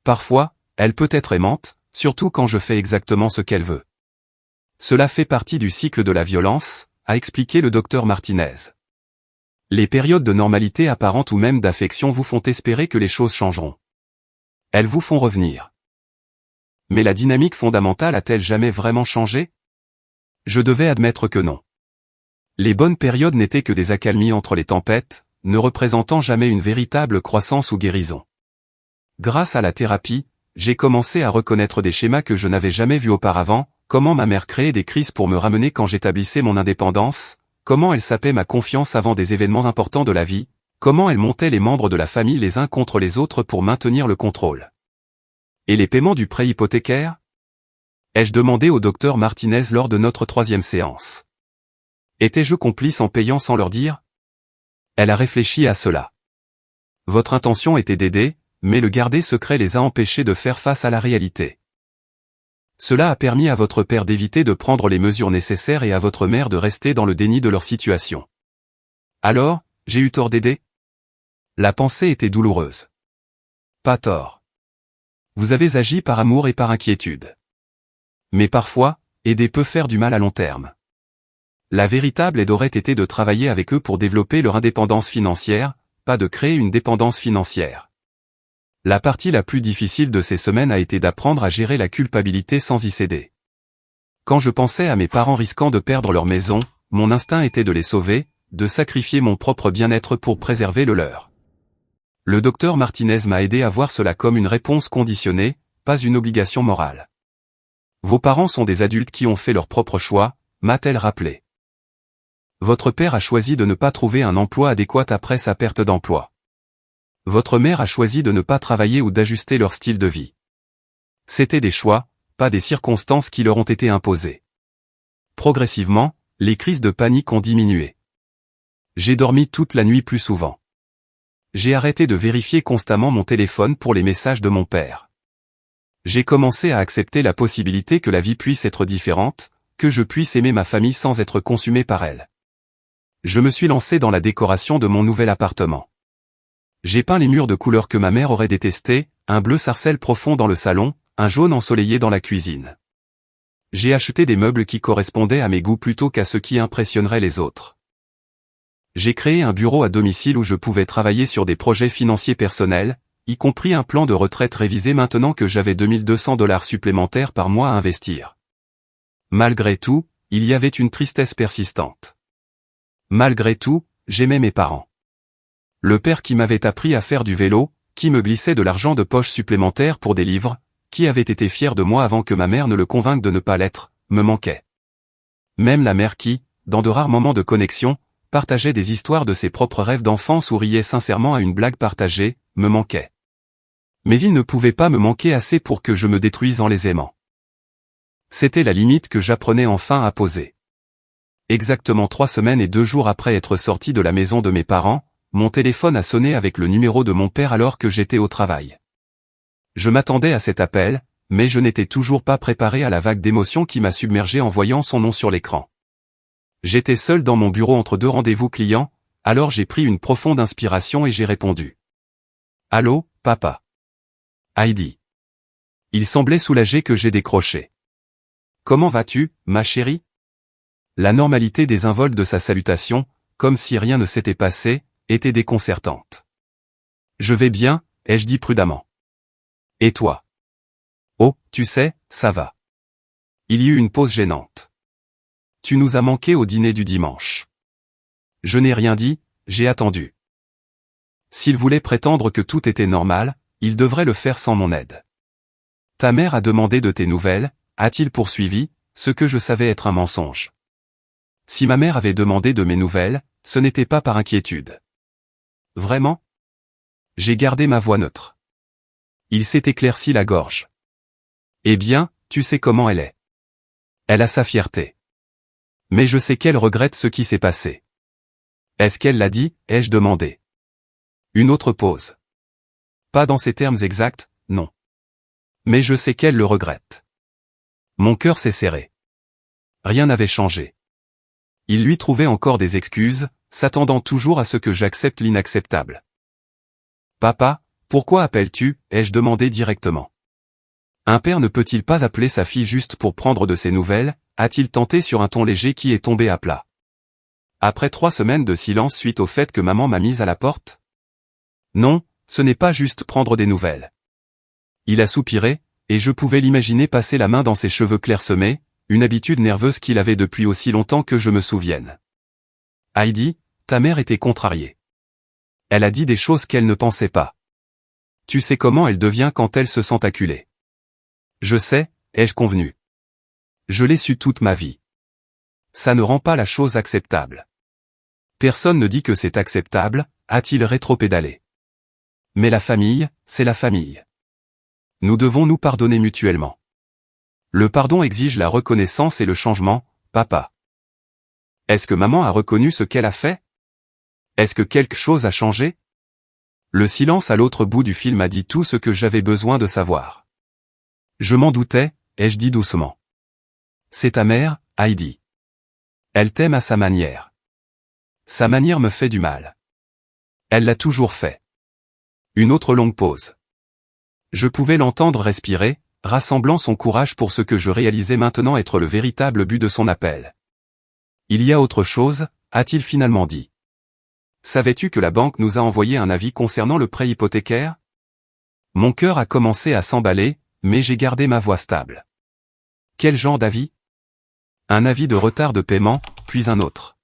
Parfois, elle peut être aimante, surtout quand je fais exactement ce qu'elle veut. Cela fait partie du cycle de la violence, a expliqué le docteur Martinez. Les périodes de normalité apparente ou même d'affection vous font espérer que les choses changeront. Elles vous font revenir. Mais la dynamique fondamentale a-t-elle jamais vraiment changé? Je devais admettre que non. Les bonnes périodes n'étaient que des accalmies entre les tempêtes, ne représentant jamais une véritable croissance ou guérison. Grâce à la thérapie, j'ai commencé à reconnaître des schémas que je n'avais jamais vus auparavant, comment ma mère créait des crises pour me ramener quand j'établissais mon indépendance, comment elle sapait ma confiance avant des événements importants de la vie, comment elle montait les membres de la famille les uns contre les autres pour maintenir le contrôle. Et les paiements du prêt hypothécaire? Ai-je demandé au docteur Martinez lors de notre 3e séance. Étais-je complice en payant sans leur dire? Elle a réfléchi à cela. Votre intention était d'aider, mais le garder secret les a empêchés de faire face à la réalité. Cela a permis à votre père d'éviter de prendre les mesures nécessaires et à votre mère de rester dans le déni de leur situation. Alors, j'ai eu tort d'aider? La pensée était douloureuse. Pas tort. Vous avez agi par amour et par inquiétude. Mais parfois, aider peut faire du mal à long terme. La véritable aide aurait été de travailler avec eux pour développer leur indépendance financière, pas de créer une dépendance financière. La partie la plus difficile de ces semaines a été d'apprendre à gérer la culpabilité sans y céder. Quand je pensais à mes parents risquant de perdre leur maison, mon instinct était de les sauver, de sacrifier mon propre bien-être pour préserver le leur. Le docteur Martinez m'a aidé à voir cela comme une réponse conditionnée, pas une obligation morale. Vos parents sont des adultes qui ont fait leur propre choix, m'a-t-elle rappelé. Votre père a choisi de ne pas trouver un emploi adéquat après sa perte d'emploi. Votre mère a choisi de ne pas travailler ou d'ajuster leur style de vie. C'était des choix, pas des circonstances qui leur ont été imposées. Progressivement, les crises de panique ont diminué. J'ai dormi toute la nuit plus souvent. J'ai arrêté de vérifier constamment mon téléphone pour les messages de mon père. J'ai commencé à accepter la possibilité que la vie puisse être différente, que je puisse aimer ma famille sans être consumé par elle. Je me suis lancé dans la décoration de mon nouvel appartement. J'ai peint les murs de couleurs que ma mère aurait détestées, un bleu sarcelle profond dans le salon, un jaune ensoleillé dans la cuisine. J'ai acheté des meubles qui correspondaient à mes goûts plutôt qu'à ceux qui impressionneraient les autres. J'ai créé un bureau à domicile où je pouvais travailler sur des projets financiers personnels, y compris un plan de retraite révisé maintenant que j'avais $2200 supplémentaires par mois à investir. Malgré tout, il y avait une tristesse persistante. Malgré tout, j'aimais mes parents. Le père qui m'avait appris à faire du vélo, qui me glissait de l'argent de poche supplémentaire pour des livres, qui avait été fier de moi avant que ma mère ne le convainque de ne pas l'être, me manquait. Même la mère qui, dans de rares moments de connexion, partageait des histoires de ses propres rêves d'enfance ou riait sincèrement à une blague partagée, me manquait. Mais il ne pouvait pas me manquer assez pour que je me détruise en les aimant. C'était la limite que j'apprenais enfin à poser. Exactement 3 semaines et 2 jours après être sorti de la maison de mes parents, mon téléphone a sonné avec le numéro de mon père alors que j'étais au travail. Je m'attendais à cet appel, mais je n'étais toujours pas préparé à la vague d'émotions qui m'a submergé en voyant son nom sur l'écran. J'étais seul dans mon bureau entre 2 rendez-vous clients, alors j'ai pris une profonde inspiration et j'ai répondu. « Allô, papa. Heidi. » Il semblait soulagé que j'ai décroché. « Comment vas-tu, ma chérie ?» La normalité désinvolte de sa salutation, comme si rien ne s'était passé, était déconcertante. « Je vais bien, ai-je dit prudemment. Et toi? Oh, tu sais, ça va. » Il y eut une pause gênante. « Tu nous as manqué au dîner du dimanche. » Je n'ai rien dit, j'ai attendu. S'il voulait prétendre que tout était normal, il devrait le faire sans mon aide. « Ta mère a demandé de tes nouvelles, a-t-il poursuivi, ce que je savais être un mensonge. Si ma mère avait demandé de mes nouvelles, ce n'était pas par inquiétude. Vraiment? J'ai gardé ma voix neutre. Il s'est éclairci la gorge. Eh bien, tu sais comment elle est. Elle a sa fierté. Mais je sais qu'elle regrette ce qui s'est passé. Est-ce qu'elle l'a dit, ai-je demandé. Une autre pause. Pas dans ces termes exacts, non. Mais je sais qu'elle le regrette. Mon cœur s'est serré. Rien n'avait changé. Il lui trouvait encore des excuses, s'attendant toujours à ce que j'accepte l'inacceptable. Papa, pourquoi appelles-tu, ai-je demandé directement. Un père ne peut-il pas appeler sa fille juste pour prendre de ses nouvelles, a-t-il tenté sur un ton léger qui est tombé à plat. Après 3 semaines de silence suite au fait que maman m'a mise à la porte? Non, ce n'est pas juste prendre des nouvelles. Il a soupiré, et je pouvais l'imaginer passer la main dans ses cheveux clairsemés, une habitude nerveuse qu'il avait depuis aussi longtemps que je me souvienne. Heidi, ta mère était contrariée. Elle a dit des choses qu'elle ne pensait pas. Tu sais comment elle devient quand elle se sent acculée. Je sais, ai-je convenu. Je l'ai su toute ma vie. Ça ne rend pas la chose acceptable. Personne ne dit que c'est acceptable, a-t-il rétropédalé. Mais la famille, c'est la famille. Nous devons nous pardonner mutuellement. Le pardon exige la reconnaissance et le changement, papa. Est-ce que maman a reconnu ce qu'elle a fait? Est-ce que quelque chose a changé? Le silence à l'autre bout du fil m'a dit tout ce que j'avais besoin de savoir. Je m'en doutais, ai-je dit doucement. C'est ta mère, Heidi. Elle t'aime à sa manière. Sa manière me fait du mal. Elle l'a toujours fait. Une autre longue pause. Je pouvais l'entendre respirer, rassemblant son courage pour ce que je réalisais maintenant être le véritable but de son appel. Il y a autre chose, a-t-il finalement dit. Savais-tu que la banque nous a envoyé un avis concernant le prêt hypothécaire? Mon cœur a commencé à s'emballer, mais j'ai gardé ma voix stable. Quel genre d'avis? Un avis de retard de paiement, puis un autre.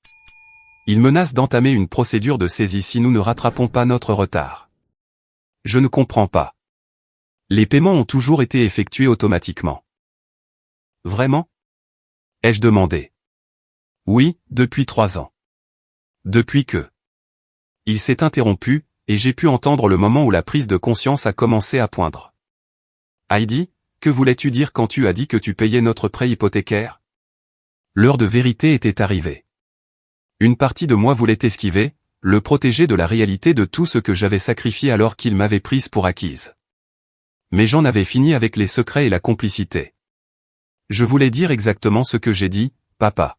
Il menace d'entamer une procédure de saisie si nous ne rattrapons pas notre retard. Je ne comprends pas. Les paiements ont toujours été effectués automatiquement. Vraiment? Ai-je demandé. Oui, depuis 3 ans. Depuis que. Il s'est interrompu, et j'ai pu entendre le moment où la prise de conscience a commencé à poindre. Heidi, que voulais-tu dire quand tu as dit que tu payais notre prêt hypothécaire? L'heure de vérité était arrivée. Une partie de moi voulait esquiver, le protéger de la réalité de tout ce que j'avais sacrifié alors qu'il m'avait prise pour acquise. Mais j'en avais fini avec les secrets et la complicité. Je voulais dire exactement ce que j'ai dit, papa.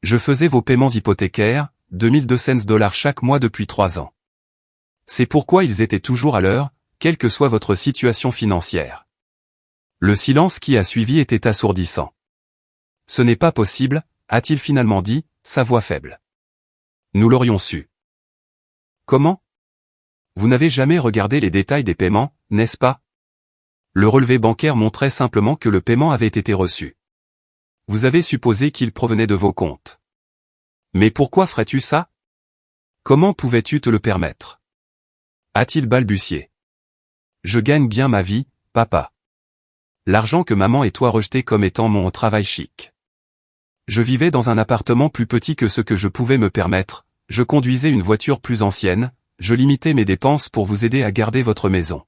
Je faisais vos paiements hypothécaires, $2200 chaque mois depuis 3 ans. C'est pourquoi ils étaient toujours à l'heure, quelle que soit votre situation financière. Le silence qui a suivi était assourdissant. Ce n'est pas possible, a-t-il finalement dit, sa voix faible. Nous l'aurions su. Comment? Vous n'avez jamais regardé les détails des paiements, n'est-ce pas? Le relevé bancaire montrait simplement que le paiement avait été reçu. Vous avez supposé qu'il provenait de vos comptes. Mais pourquoi ferais-tu ça? Comment pouvais-tu te le permettre? A-t-il balbutié. Je gagne bien ma vie, papa. L'argent que maman et toi rejetez comme étant mon travail chic. Je vivais dans un appartement plus petit que ce que je pouvais me permettre, je conduisais une voiture plus ancienne, je limitais mes dépenses pour vous aider à garder votre maison.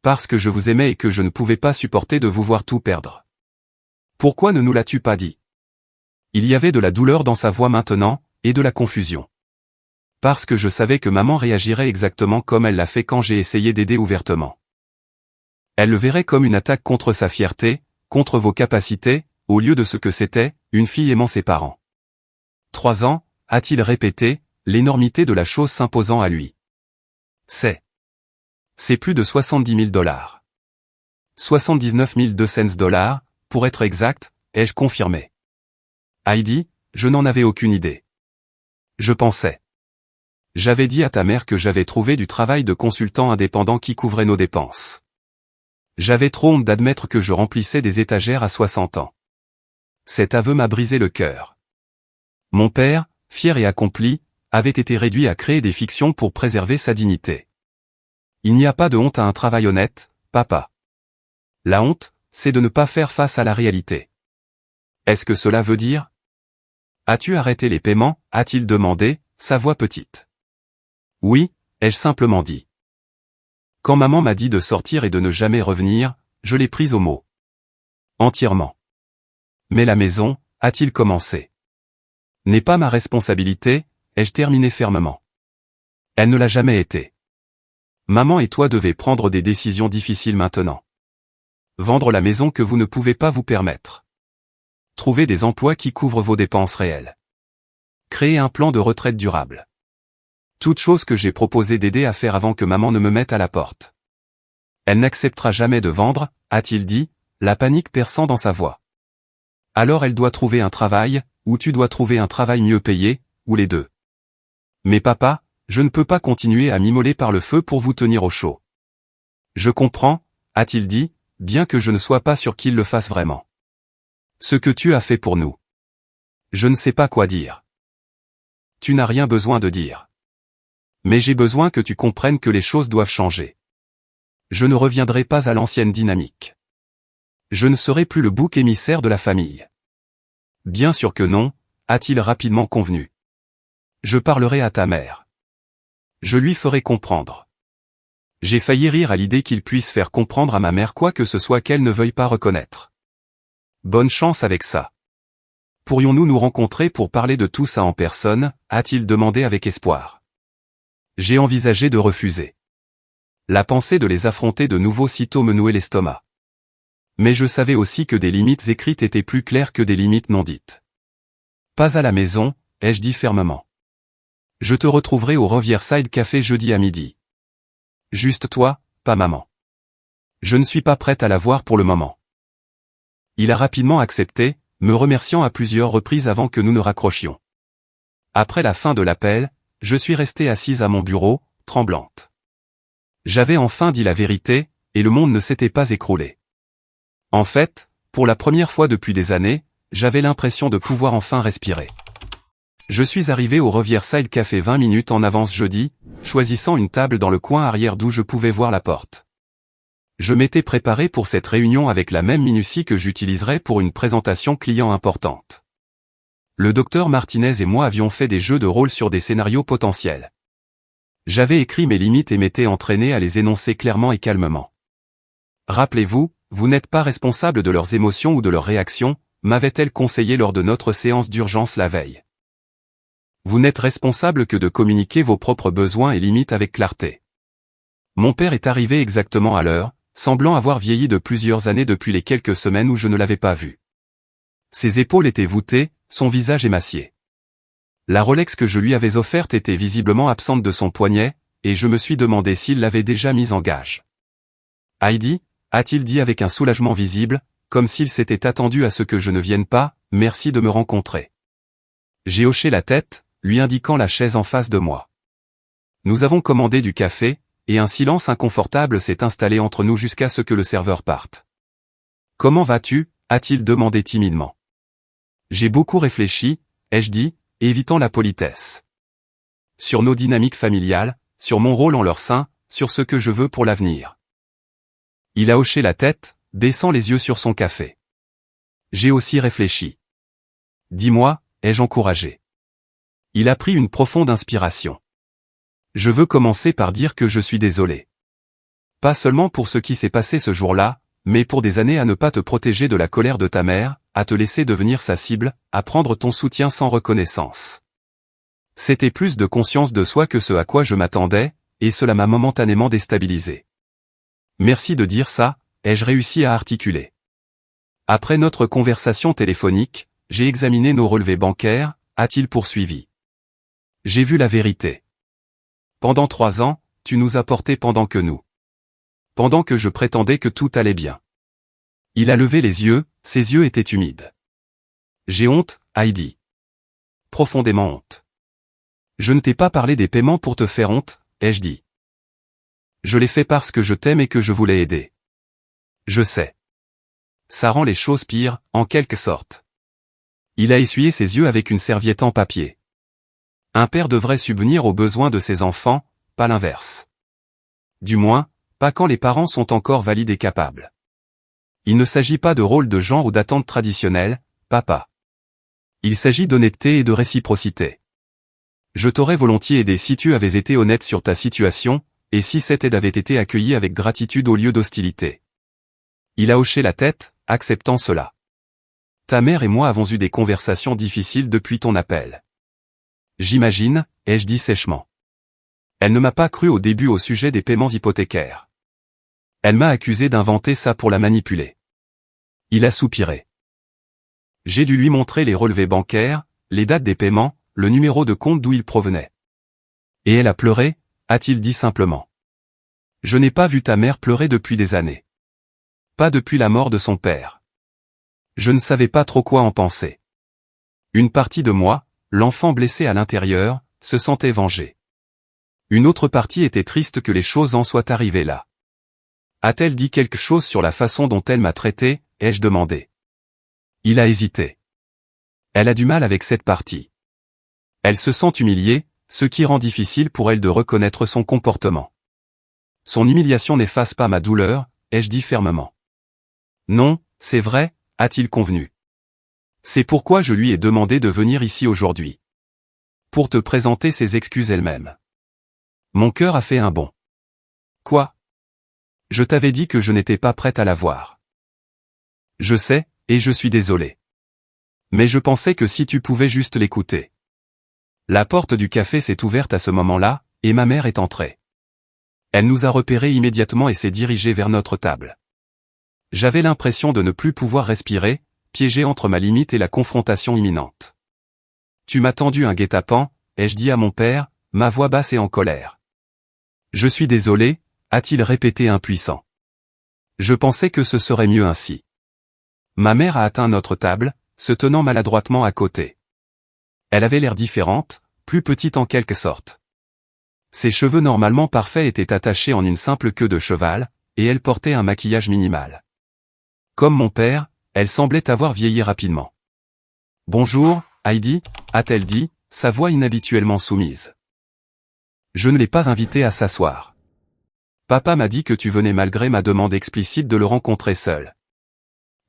Parce que je vous aimais et que je ne pouvais pas supporter de vous voir tout perdre. Pourquoi ne nous l'as-tu pas dit? Il y avait de la douleur dans sa voix maintenant, et de la confusion. Parce que je savais que maman réagirait exactement comme elle l'a fait quand j'ai essayé d'aider ouvertement. Elle le verrait comme une attaque contre sa fierté, contre vos capacités, au lieu de ce que c'était, une fille aimant ses parents. 3 ans, a-t-il répété, l'énormité de la chose s'imposant à lui. C'est plus de $70 000. $79 200, pour être exact, ai-je confirmé. Heidi, je n'en avais aucune idée. Je pensais. J'avais dit à ta mère que j'avais trouvé du travail de consultant indépendant qui couvrait nos dépenses. J'avais trop honte d'admettre que je remplissais des étagères à 60 ans. Cet aveu m'a brisé le cœur. Mon père, fier et accompli, avait été réduit à créer des fictions pour préserver sa dignité. Il n'y a pas de honte à un travail honnête, papa. La honte, c'est de ne pas faire face à la réalité. Est-ce que cela veut dire? As-tu arrêté les paiements, a-t-il demandé, sa voix petite. Oui, ai-je simplement dit. Quand maman m'a dit de sortir et de ne jamais revenir, je l'ai prise au mot. Entièrement. Mais la maison, a-t-il commencé. N'est pas ma responsabilité, ai-je terminé fermement. Elle ne l'a jamais été. Maman et toi devez prendre des décisions difficiles maintenant. Vendre la maison que vous ne pouvez pas vous permettre. Trouver des emplois qui couvrent vos dépenses réelles. Créer un plan de retraite durable. Toute chose que j'ai proposé d'aider à faire avant que maman ne me mette à la porte. Elle n'acceptera jamais de vendre, a-t-il dit, la panique perçant dans sa voix. Alors elle doit trouver un travail, ou tu dois trouver un travail mieux payé, ou les deux. Mais papa, je ne peux pas continuer à m'immoler par le feu pour vous tenir au chaud. Je comprends, a-t-il dit, bien que je ne sois pas sûr qu'il le fasse vraiment. Ce que tu as fait pour nous. Je ne sais pas quoi dire. Tu n'as rien besoin de dire. Mais j'ai besoin que tu comprennes que les choses doivent changer. Je ne reviendrai pas à l'ancienne dynamique. Je ne serai plus le bouc émissaire de la famille. Bien sûr que non, a-t-il rapidement convenu. Je parlerai à ta mère. Je lui ferai comprendre. J'ai failli rire à l'idée qu'il puisse faire comprendre à ma mère quoi que ce soit qu'elle ne veuille pas reconnaître. Bonne chance avec ça. Pourrions-nous nous rencontrer pour parler de tout ça en personne, a-t-il demandé avec espoir. J'ai envisagé de refuser. La pensée de les affronter de nouveau sitôt me nouait l'estomac. Mais je savais aussi que des limites écrites étaient plus claires que des limites non dites. Pas à la maison, ai-je dit fermement. Je te retrouverai au Riverside Café jeudi à midi. Juste toi, pas maman. Je ne suis pas prête à la voir pour le moment. Il a rapidement accepté, me remerciant à plusieurs reprises avant que nous ne raccrochions. Après la fin de l'appel, je suis restée assise à mon bureau, tremblante. J'avais enfin dit la vérité, et le monde ne s'était pas écroulé. En fait, pour la première fois depuis des années, j'avais l'impression de pouvoir enfin respirer. Je suis arrivé au Riverside Café 20 minutes en avance jeudi, choisissant une table dans le coin arrière d'où je pouvais voir la porte. Je m'étais préparé pour cette réunion avec la même minutie que j'utiliserais pour une présentation client importante. Le docteur Martinez et moi avions fait des jeux de rôle sur des scénarios potentiels. J'avais écrit mes limites et m'étais entraîné à les énoncer clairement et calmement. Rappelez-vous, vous n'êtes pas responsable de leurs émotions ou de leurs réactions, m'avait-elle conseillé lors de notre séance d'urgence la veille. Vous n'êtes responsable que de communiquer vos propres besoins et limites avec clarté. Mon père est arrivé exactement à l'heure, semblant avoir vieilli de plusieurs années depuis les quelques semaines où je ne l'avais pas vu. Ses épaules étaient voûtées, son visage émacié. La Rolex que je lui avais offerte était visiblement absente de son poignet, et je me suis demandé s'il l'avait déjà mise en gage. « Heidi » a-t-il dit avec un soulagement visible, comme s'il s'était attendu à ce que je ne vienne pas, « merci de me rencontrer. » J'ai hoché la tête, lui indiquant la chaise en face de moi. Nous avons commandé du café, et un silence inconfortable s'est installé entre nous jusqu'à ce que le serveur parte. « Comment vas-tu » a-t-il demandé timidement. J'ai beaucoup réfléchi, ai-je dit, évitant la politesse. Sur nos dynamiques familiales, sur mon rôle en leur sein, sur ce que je veux pour l'avenir. Il a hoché la tête, baissant les yeux sur son café. J'ai aussi réfléchi. Dis-moi, ai-je encouragé. Il a pris une profonde inspiration. Je veux commencer par dire que je suis désolé. Pas seulement pour ce qui s'est passé ce jour-là, mais pour des années à ne pas te protéger de la colère de ta mère, à te laisser devenir sa cible, à prendre ton soutien sans reconnaissance. C'était plus de conscience de soi que ce à quoi je m'attendais, et cela m'a momentanément déstabilisé. Merci de dire ça, ai-je réussi à articuler. Après notre conversation téléphonique, j'ai examiné nos relevés bancaires, a-t-il poursuivi. J'ai vu la vérité. Pendant 3 ans, tu nous as portés pendant que je prétendais que tout allait bien. Il a levé les yeux, ses yeux étaient humides. J'ai honte, Heidi. Profondément honte. Je ne t'ai pas parlé des paiements pour te faire honte, ai-je dit. Je l'ai fait parce que je t'aime et que je voulais aider. Je sais. Ça rend les choses pires, en quelque sorte. Il a essuyé ses yeux avec une serviette en papier. Un père devrait subvenir aux besoins de ses enfants, pas l'inverse. Du moins, pas quand les parents sont encore valides et capables. Il ne s'agit pas de rôle de genre ou d'attente traditionnelle, papa. Il s'agit d'honnêteté et de réciprocité. Je t'aurais volontiers aidé si tu avais été honnête sur ta situation, et si cette aide avait été accueillie avec gratitude au lieu d'hostilité. Il a hoché la tête, acceptant cela. Ta mère et moi avons eu des conversations difficiles depuis ton appel. J'imagine, ai-je dit sèchement. Elle ne m'a pas cru au début au sujet des paiements hypothécaires. Elle m'a accusé d'inventer ça pour la manipuler. Il a soupiré. J'ai dû lui montrer les relevés bancaires, les dates des paiements, le numéro de compte d'où ils provenaient. Et elle a pleuré, a-t-il dit simplement. Je n'ai pas vu ta mère pleurer depuis des années. Pas depuis la mort de son père. Je ne savais pas trop quoi en penser. Une partie de moi, l'enfant blessé à l'intérieur, se sentait vengé. Une autre partie était triste que les choses en soient arrivées là. A-t-elle dit quelque chose sur la façon dont elle m'a traité, ai-je demandé. Il a hésité. Elle a du mal avec cette partie. Elle se sent humiliée, ce qui rend difficile pour elle de reconnaître son comportement. Son humiliation n'efface pas ma douleur, ai-je dit fermement. Non, c'est vrai, a-t-il convenu. C'est pourquoi je lui ai demandé de venir ici aujourd'hui. Pour te présenter ses excuses elle-même. Mon cœur a fait un bond. Quoi? Je t'avais dit que je n'étais pas prête à la voir. Je sais, et je suis désolé. Mais je pensais que si tu pouvais juste l'écouter. La porte du café s'est ouverte à ce moment-là, et ma mère est entrée. Elle nous a repérés immédiatement et s'est dirigée vers notre table. J'avais l'impression de ne plus pouvoir respirer, piégé entre ma limite et la confrontation imminente. Tu m'as tendu un guet-apens, ai-je dit à mon père, ma voix basse et en colère. Je suis désolé, a-t-il répété impuissant. Je pensais que ce serait mieux ainsi. Ma mère a atteint notre table, se tenant maladroitement à côté. Elle avait l'air différente, plus petite en quelque sorte. Ses cheveux normalement parfaits étaient attachés en une simple queue de cheval, et elle portait un maquillage minimal. Comme mon père, elle semblait avoir vieilli rapidement. « Bonjour, Heidi » a-t-elle dit, sa voix inhabituellement soumise. Je ne l'ai pas invité à s'asseoir. Papa m'a dit que tu venais malgré ma demande explicite de le rencontrer seul.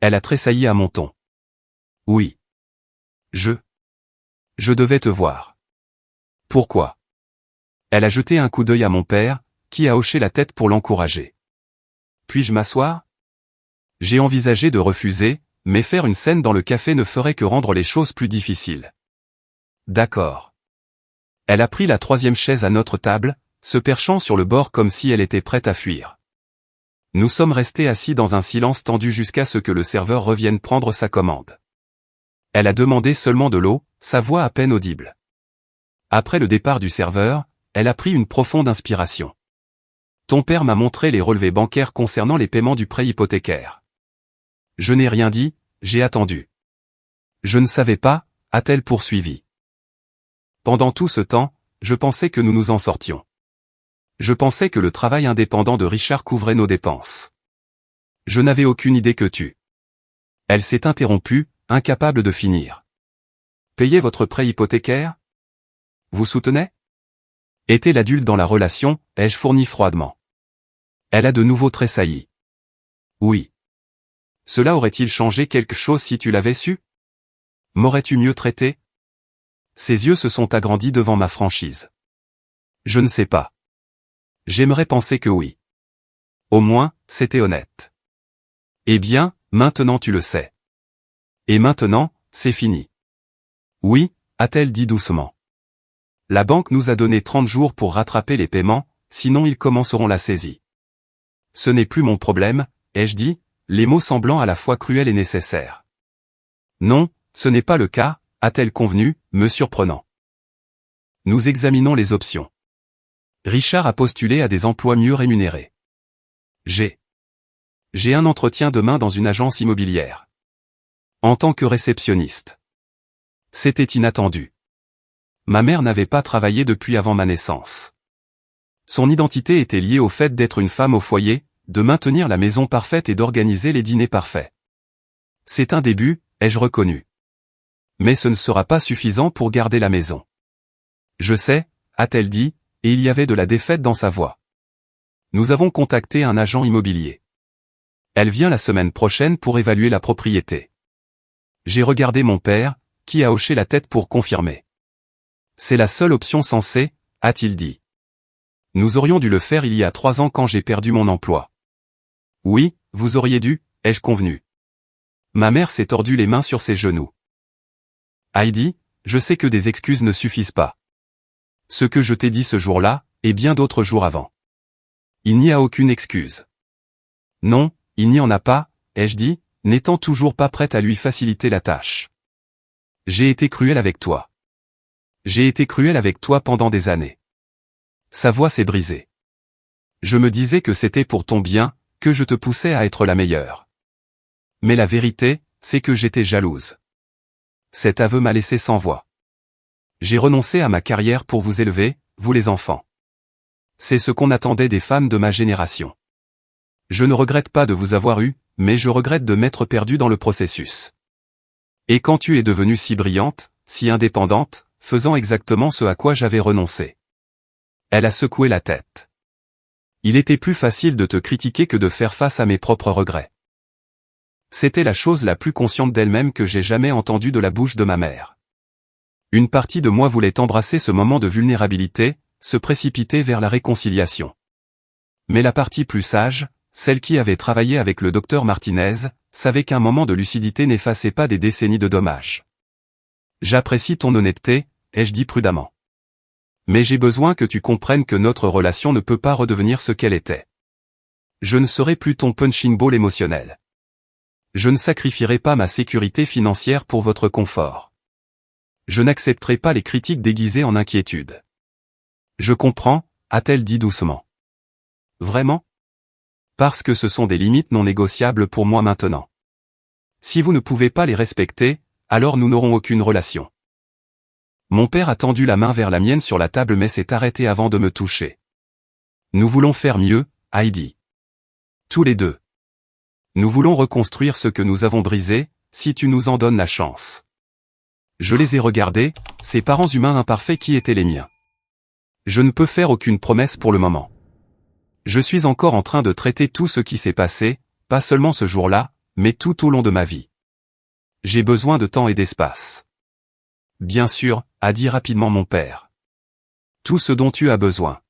Elle a tressailli à mon ton. Oui. Je devais te voir. Pourquoi? Elle a jeté un coup d'œil à mon père, qui a hoché la tête pour l'encourager. Puis-je m'asseoir? J'ai envisagé de refuser, mais faire une scène dans le café ne ferait que rendre les choses plus difficiles. D'accord. Elle a pris la 3e chaise à notre table, se perchant sur le bord comme si elle était prête à fuir. Nous sommes restés assis dans un silence tendu jusqu'à ce que le serveur revienne prendre sa commande. Elle a demandé seulement de l'eau, sa voix à peine audible. Après le départ du serveur, elle a pris une profonde inspiration. Ton père m'a montré les relevés bancaires concernant les paiements du prêt hypothécaire. Je n'ai rien dit, j'ai attendu. Je ne savais pas, a-t-elle poursuivi. Pendant tout ce temps, je pensais que nous nous en sortions. Je pensais que le travail indépendant de Richard couvrait nos dépenses. Je n'avais aucune idée que tu. Elle s'est interrompue, incapable de finir. Payez votre prêt hypothécaire? Vous soutenez? Était l'adulte dans la relation, ai-je fourni froidement. Elle a de nouveau tressailli. Oui. Cela aurait-il changé quelque chose si tu l'avais su? M'aurais-tu mieux traité? Ses yeux se sont agrandis devant ma franchise. Je ne sais pas. J'aimerais penser que oui. Au moins, c'était honnête. Eh bien, maintenant tu le sais. Et maintenant, c'est fini. Oui, a-t-elle dit doucement. La banque nous a donné 30 jours pour rattraper les paiements, sinon ils commenceront la saisie. Ce n'est plus mon problème, ai-je dit, les mots semblant à la fois cruels et nécessaires. Non, ce n'est pas le cas, a-t-elle convenu, me surprenant. Nous examinons les options. Richard a postulé à des emplois mieux rémunérés. J'ai un entretien demain dans une agence immobilière. En tant que réceptionniste. C'était inattendu. Ma mère n'avait pas travaillé depuis avant ma naissance. Son identité était liée au fait d'être une femme au foyer, de maintenir la maison parfaite et d'organiser les dîners parfaits. C'est un début, ai-je reconnu. Mais ce ne sera pas suffisant pour garder la maison. Je sais, a-t-elle dit, et il y avait de la défaite dans sa voix. Nous avons contacté un agent immobilier. Elle vient la semaine prochaine pour évaluer la propriété. J'ai regardé mon père, qui a hoché la tête pour confirmer. C'est la seule option sensée, a-t-il dit. Nous aurions dû le faire il y a 3 ans quand j'ai perdu mon emploi. Oui, vous auriez dû, ai-je convenu. Ma mère s'est tordu les mains sur ses genoux. Heidi, je sais que des excuses ne suffisent pas. Ce que je t'ai dit ce jour-là, et bien d'autres jours avant. Il n'y a aucune excuse. Non, il n'y en a pas, ai-je dit, n'étant toujours pas prête à lui faciliter la tâche. J'ai été cruel avec toi. J'ai été cruel avec toi pendant des années. Sa voix s'est brisée. Je me disais que c'était pour ton bien, que je te poussais à être la meilleure. Mais la vérité, c'est que j'étais jalouse. Cet aveu m'a laissé sans voix. J'ai renoncé à ma carrière pour vous élever, vous les enfants. C'est ce qu'on attendait des femmes de ma génération. Je ne regrette pas de vous avoir eu, mais je regrette de m'être perdu dans le processus. Et quand tu es devenue si brillante, si indépendante, faisant exactement ce à quoi j'avais renoncé. Elle a secoué la tête. Il était plus facile de te critiquer que de faire face à mes propres regrets. C'était la chose la plus consciente d'elle-même que j'ai jamais entendue de la bouche de ma mère. Une partie de moi voulait embrasser ce moment de vulnérabilité, se précipiter vers la réconciliation. Mais la partie plus sage, celle qui avait travaillé avec le docteur Martinez, savait qu'un moment de lucidité n'effaçait pas des décennies de dommages. J'apprécie ton honnêteté, ai-je dit prudemment. Mais j'ai besoin que tu comprennes que notre relation ne peut pas redevenir ce qu'elle était. Je ne serai plus ton punching ball émotionnel. Je ne sacrifierai pas ma sécurité financière pour votre confort. Je n'accepterai pas les critiques déguisées en inquiétude. Je comprends, a-t-elle dit doucement. Vraiment? Parce que ce sont des limites non négociables pour moi maintenant. Si vous ne pouvez pas les respecter, alors nous n'aurons aucune relation. Mon père a tendu la main vers la mienne sur la table mais s'est arrêté avant de me toucher. Nous voulons faire mieux, Heidi. Tous les deux. Nous voulons reconstruire ce que nous avons brisé, si tu nous en donnes la chance. Je les ai regardés, ces parents humains imparfaits qui étaient les miens. Je ne peux faire aucune promesse pour le moment. Je suis encore en train de traiter tout ce qui s'est passé, pas seulement ce jour-là, mais tout au long de ma vie. J'ai besoin de temps et d'espace. Bien sûr, a dit rapidement mon père. Tout ce dont tu as besoin.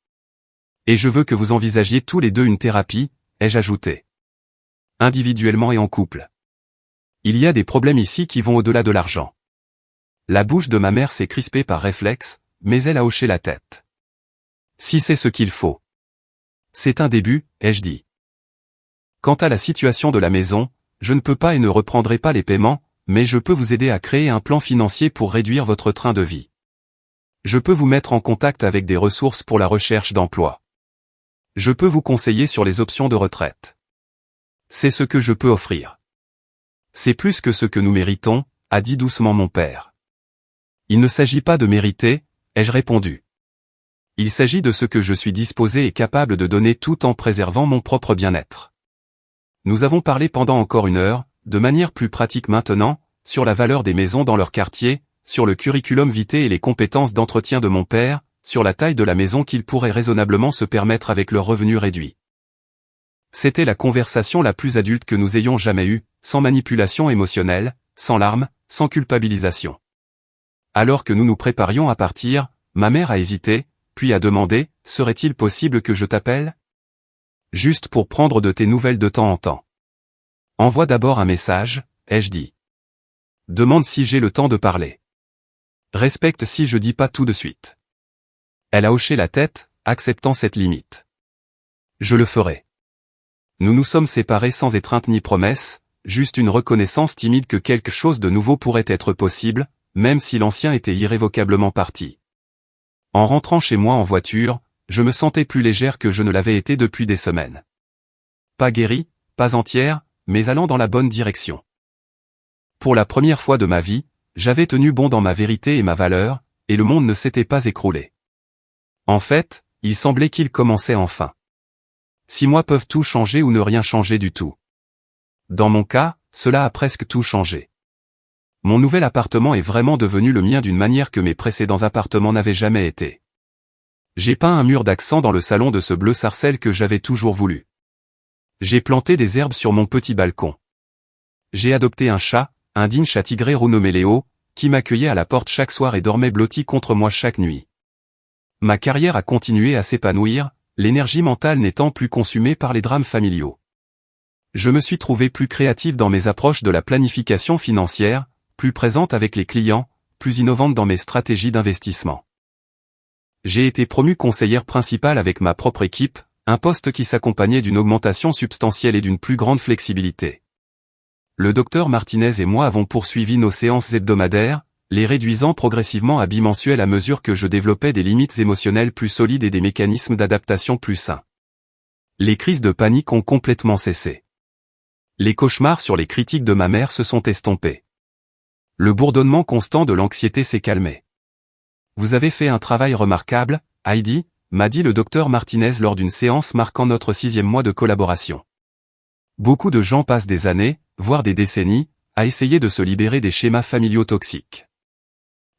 Et je veux que vous envisagiez tous les deux une thérapie, ai-je ajouté. Individuellement et en couple. Il y a des problèmes ici qui vont au-delà de l'argent. La bouche de ma mère s'est crispée par réflexe, mais elle a hoché la tête. Si c'est ce qu'il faut. C'est un début, ai-je dit. Quant à la situation de la maison, je ne peux pas et ne reprendrai pas les paiements, mais je peux vous aider à créer un plan financier pour réduire votre train de vie. Je peux vous mettre en contact avec des ressources pour la recherche d'emploi. Je peux vous conseiller sur les options de retraite. C'est ce que je peux offrir. C'est plus que ce que nous méritons, a dit doucement mon père. Il ne s'agit pas de mériter, ai-je répondu. Il s'agit de ce que je suis disposé et capable de donner tout en préservant mon propre bien-être. Nous avons parlé pendant encore 1 heure, de manière plus pratique maintenant, sur la valeur des maisons dans leur quartier, sur le curriculum vitae et les compétences d'entretien de mon père, sur la taille de la maison qu'ils pourraient raisonnablement se permettre avec leurs revenus réduits. C'était la conversation la plus adulte que nous ayons jamais eue, sans manipulation émotionnelle, sans larmes, sans culpabilisation. Alors que nous nous préparions à partir, ma mère a hésité, puis a demandé, serait-il possible que je t'appelle ? Juste pour prendre de tes nouvelles de temps en temps. Envoie d'abord un message, ai-je dit. Demande si j'ai le temps de parler. Respecte si je dis pas tout de suite. Elle a hoché la tête, acceptant cette limite. Je le ferai. Nous nous sommes séparés sans étreinte ni promesse, juste une reconnaissance timide que quelque chose de nouveau pourrait être possible, même si l'ancien était irrévocablement parti. En rentrant chez moi en voiture, je me sentais plus légère que je ne l'avais été depuis des semaines. Pas guérie, pas entière, mais allant dans la bonne direction. Pour la première fois de ma vie, j'avais tenu bon dans ma vérité et ma valeur, et le monde ne s'était pas écroulé. En fait, il semblait qu'il commençait enfin. 6 mois peuvent tout changer ou ne rien changer du tout. Dans mon cas, cela a presque tout changé. Mon nouvel appartement est vraiment devenu le mien d'une manière que mes précédents appartements n'avaient jamais été. J'ai peint un mur d'accent dans le salon de ce bleu sarcelle que j'avais toujours voulu. J'ai planté des herbes sur mon petit balcon. J'ai adopté un chat, un digne chat tigré renommé Léo, qui m'accueillait à la porte chaque soir et dormait blotti contre moi chaque nuit. Ma carrière a continué à s'épanouir, l'énergie mentale n'étant plus consumée par les drames familiaux. Je me suis trouvé plus créative dans mes approches de la planification financière, plus présente avec les clients, plus innovante dans mes stratégies d'investissement. J'ai été promue conseillère principale avec ma propre équipe, un poste qui s'accompagnait d'une augmentation substantielle et d'une plus grande flexibilité. Le docteur Martinez et moi avons poursuivi nos séances hebdomadaires, les réduisant progressivement à bimensuelles à mesure que je développais des limites émotionnelles plus solides et des mécanismes d'adaptation plus sains. Les crises de panique ont complètement cessé. Les cauchemars sur les critiques de ma mère se sont estompés. Le bourdonnement constant de l'anxiété s'est calmé. Vous avez fait un travail remarquable, Heidi, m'a dit le docteur Martinez lors d'une séance marquant notre 6e mois de collaboration. Beaucoup de gens passent des années, voire des décennies, à essayer de se libérer des schémas familiaux toxiques.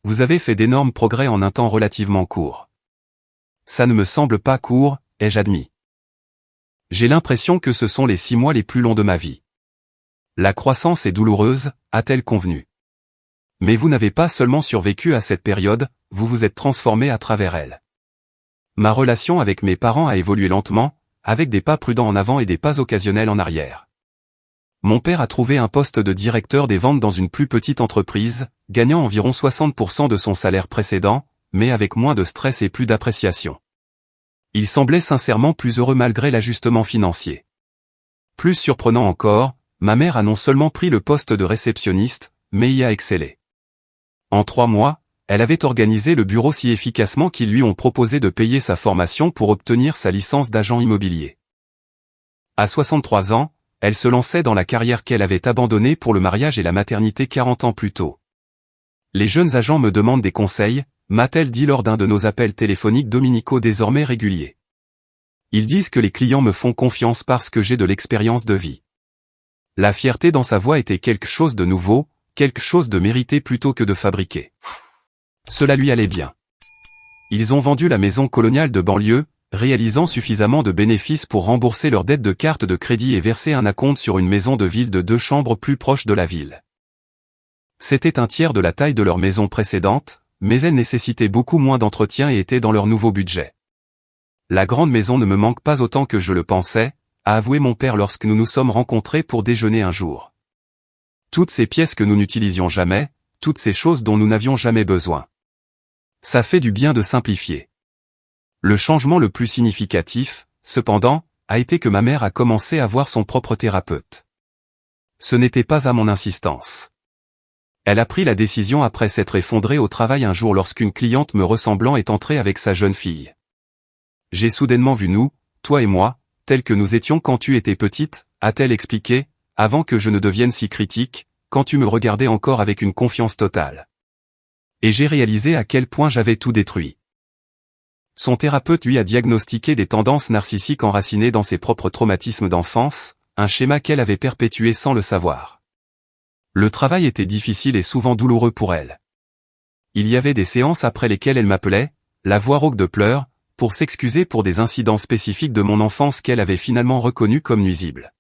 Vous avez fait d'énormes progrès en un temps relativement court. Ça ne me semble pas court, ai-je admis. J'ai l'impression que ce sont les 6 mois les plus longs de ma vie. La croissance est douloureuse, a-t-elle convenu. Mais vous n'avez pas seulement survécu à cette période, vous vous êtes transformé à travers elle. Ma relation avec mes parents a évolué lentement, avec des pas prudents en avant et des pas occasionnels en arrière. Mon père a trouvé un poste de directeur des ventes dans une plus petite entreprise, gagnant environ 60% de son salaire précédent, mais avec moins de stress et plus d'appréciation. Il semblait sincèrement plus heureux malgré l'ajustement financier. Plus surprenant encore, ma mère a non seulement pris le poste de réceptionniste, mais y a excellé. En 3 mois, elle avait organisé le bureau si efficacement qu'ils lui ont proposé de payer sa formation pour obtenir sa licence d'agent immobilier. À 63 ans, elle se lançait dans la carrière qu'elle avait abandonnée pour le mariage et la maternité 40 ans plus tôt. Les jeunes agents me demandent des conseils, m'a-t-elle dit lors d'un de nos appels téléphoniques dominicaux désormais réguliers. Ils disent que les clients me font confiance parce que j'ai de l'expérience de vie. La fierté dans sa voix était quelque chose de nouveau, quelque chose de mérité plutôt que de fabriqué. Cela lui allait bien. Ils ont vendu la maison coloniale de banlieue, réalisant suffisamment de bénéfices pour rembourser leurs dettes de carte de crédit et verser un acompte sur une maison de ville de 2 chambres plus proche de la ville. C'était un tiers de la taille de leur maison précédente, mais elle nécessitait beaucoup moins d'entretien et était dans leur nouveau budget. La grande maison ne me manque pas autant que je le pensais, a avoué mon père lorsque nous nous sommes rencontrés pour déjeuner un jour. Toutes ces pièces que nous n'utilisions jamais, toutes ces choses dont nous n'avions jamais besoin. Ça fait du bien de simplifier. Le changement le plus significatif, cependant, a été que ma mère a commencé à voir son propre thérapeute. Ce n'était pas à mon insistance. Elle a pris la décision après s'être effondrée au travail un jour lorsqu'une cliente me ressemblant est entrée avec sa jeune fille. J'ai soudainement vu nous, toi et moi, tels que nous étions quand tu étais petite, a-t-elle expliqué, avant que je ne devienne si critique, quand tu me regardais encore avec une confiance totale. Et j'ai réalisé à quel point j'avais tout détruit. Son thérapeute lui a diagnostiqué des tendances narcissiques enracinées dans ses propres traumatismes d'enfance, un schéma qu'elle avait perpétué sans le savoir. Le travail était difficile et souvent douloureux pour elle. Il y avait des séances après lesquelles elle m'appelait, la voix rauque de pleurs, pour s'excuser pour des incidents spécifiques de mon enfance qu'elle avait finalement reconnus comme nuisibles.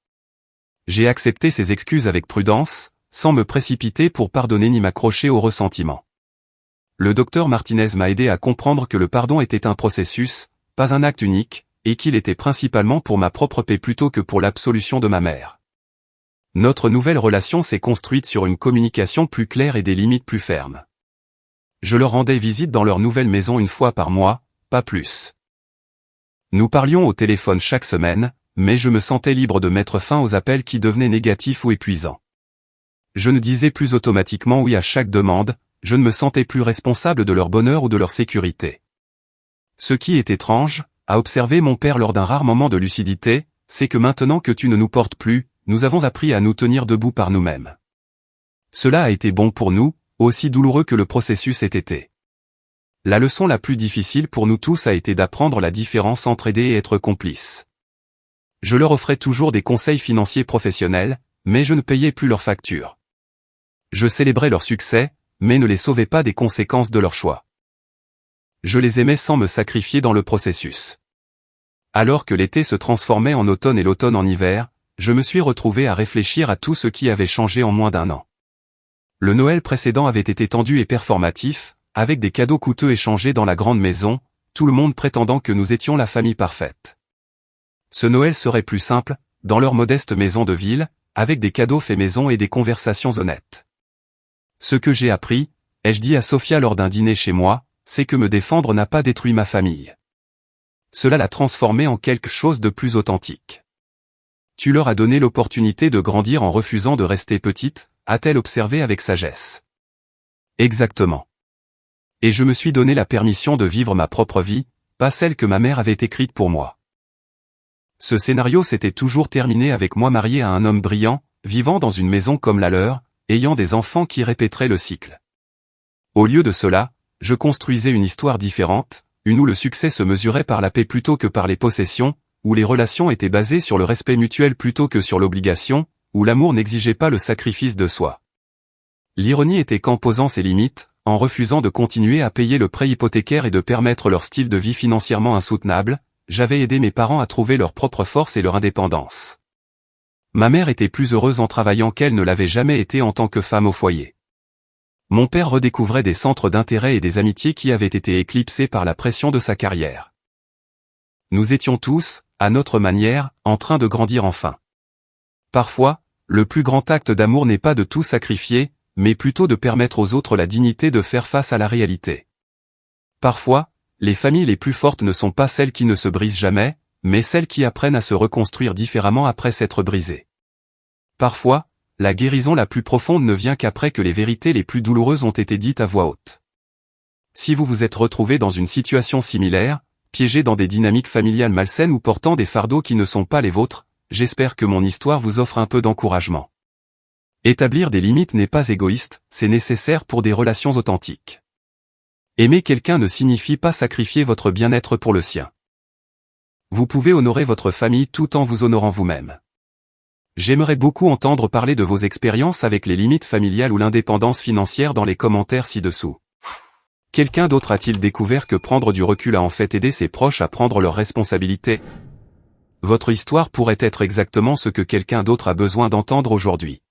J'ai accepté ces excuses avec prudence, sans me précipiter pour pardonner ni m'accrocher au ressentiment. Le docteur Martinez m'a aidé à comprendre que le pardon était un processus, pas un acte unique, et qu'il était principalement pour ma propre paix plutôt que pour l'absolution de ma mère. Notre nouvelle relation s'est construite sur une communication plus claire et des limites plus fermes. Je leur rendais visite dans leur nouvelle maison une fois par mois, pas plus. Nous parlions au téléphone chaque semaine, mais je me sentais libre de mettre fin aux appels qui devenaient négatifs ou épuisants. Je ne disais plus automatiquement oui à chaque demande, je ne me sentais plus responsable de leur bonheur ou de leur sécurité. Ce qui est étrange, a observé mon père lors d'un rare moment de lucidité, c'est que maintenant que tu ne nous portes plus, nous avons appris à nous tenir debout par nous-mêmes. Cela a été bon pour nous, aussi douloureux que le processus ait été. La leçon la plus difficile pour nous tous a été d'apprendre la différence entre aider et être complice. Je leur offrais toujours des conseils financiers professionnels, mais je ne payais plus leurs factures. Je célébrais leur succès, mais ne les sauvais pas des conséquences de leur choix. Je les aimais sans me sacrifier dans le processus. Alors que l'été se transformait en automne et l'automne en hiver, je me suis retrouvé à réfléchir à tout ce qui avait changé en moins d'1 an. Le Noël précédent avait été tendu et performatif, avec des cadeaux coûteux échangés dans la grande maison, tout le monde prétendant que nous étions la famille parfaite. Ce Noël serait plus simple, dans leur modeste maison de ville, avec des cadeaux faits maison et des conversations honnêtes. Ce que j'ai appris, ai-je dit à Sophia lors d'un dîner chez moi, c'est que me défendre n'a pas détruit ma famille. Cela l'a transformée en quelque chose de plus authentique. Tu leur as donné l'opportunité de grandir en refusant de rester petite, a-t-elle observé avec sagesse. Exactement. Et je me suis donné la permission de vivre ma propre vie, pas celle que ma mère avait écrite pour moi. Ce scénario s'était toujours terminé avec moi marié à un homme brillant, vivant dans une maison comme la leur, ayant des enfants qui répéteraient le cycle. Au lieu de cela, je construisais une histoire différente, une où le succès se mesurait par la paix plutôt que par les possessions, où les relations étaient basées sur le respect mutuel plutôt que sur l'obligation, où l'amour n'exigeait pas le sacrifice de soi. L'ironie était qu'en posant ses limites, en refusant de continuer à payer le prêt hypothécaire et de permettre leur style de vie financièrement insoutenable, j'avais aidé mes parents à trouver leur propre force et leur indépendance. Ma mère était plus heureuse en travaillant qu'elle ne l'avait jamais été en tant que femme au foyer. Mon père redécouvrait des centres d'intérêt et des amitiés qui avaient été éclipsés par la pression de sa carrière. Nous étions tous, à notre manière, en train de grandir enfin. Parfois, le plus grand acte d'amour n'est pas de tout sacrifier, mais plutôt de permettre aux autres la dignité de faire face à la réalité. Parfois, les familles les plus fortes ne sont pas celles qui ne se brisent jamais, mais celles qui apprennent à se reconstruire différemment après s'être brisées. Parfois, la guérison la plus profonde ne vient qu'après que les vérités les plus douloureuses ont été dites à voix haute. Si vous vous êtes retrouvé dans une situation similaire, piégé dans des dynamiques familiales malsaines ou portant des fardeaux qui ne sont pas les vôtres, j'espère que mon histoire vous offre un peu d'encouragement. Établir des limites n'est pas égoïste, c'est nécessaire pour des relations authentiques. Aimer quelqu'un ne signifie pas sacrifier votre bien-être pour le sien. Vous pouvez honorer votre famille tout en vous honorant vous-même. J'aimerais beaucoup entendre parler de vos expériences avec les limites familiales ou l'indépendance financière dans les commentaires ci-dessous. Quelqu'un d'autre a-t-il découvert que prendre du recul a en fait aidé ses proches à prendre leurs responsabilités? Votre histoire pourrait être exactement ce que quelqu'un d'autre a besoin d'entendre aujourd'hui.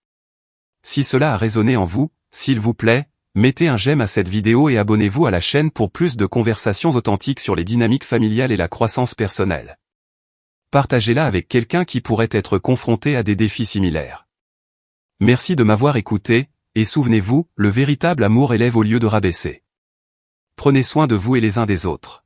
Si cela a résonné en vous, s'il vous plaît, mettez un j'aime à cette vidéo et abonnez-vous à la chaîne pour plus de conversations authentiques sur les dynamiques familiales et la croissance personnelle. Partagez-la avec quelqu'un qui pourrait être confronté à des défis similaires. Merci de m'avoir écouté, et souvenez-vous, le véritable amour élève au lieu de rabaisser. Prenez soin de vous et les uns des autres.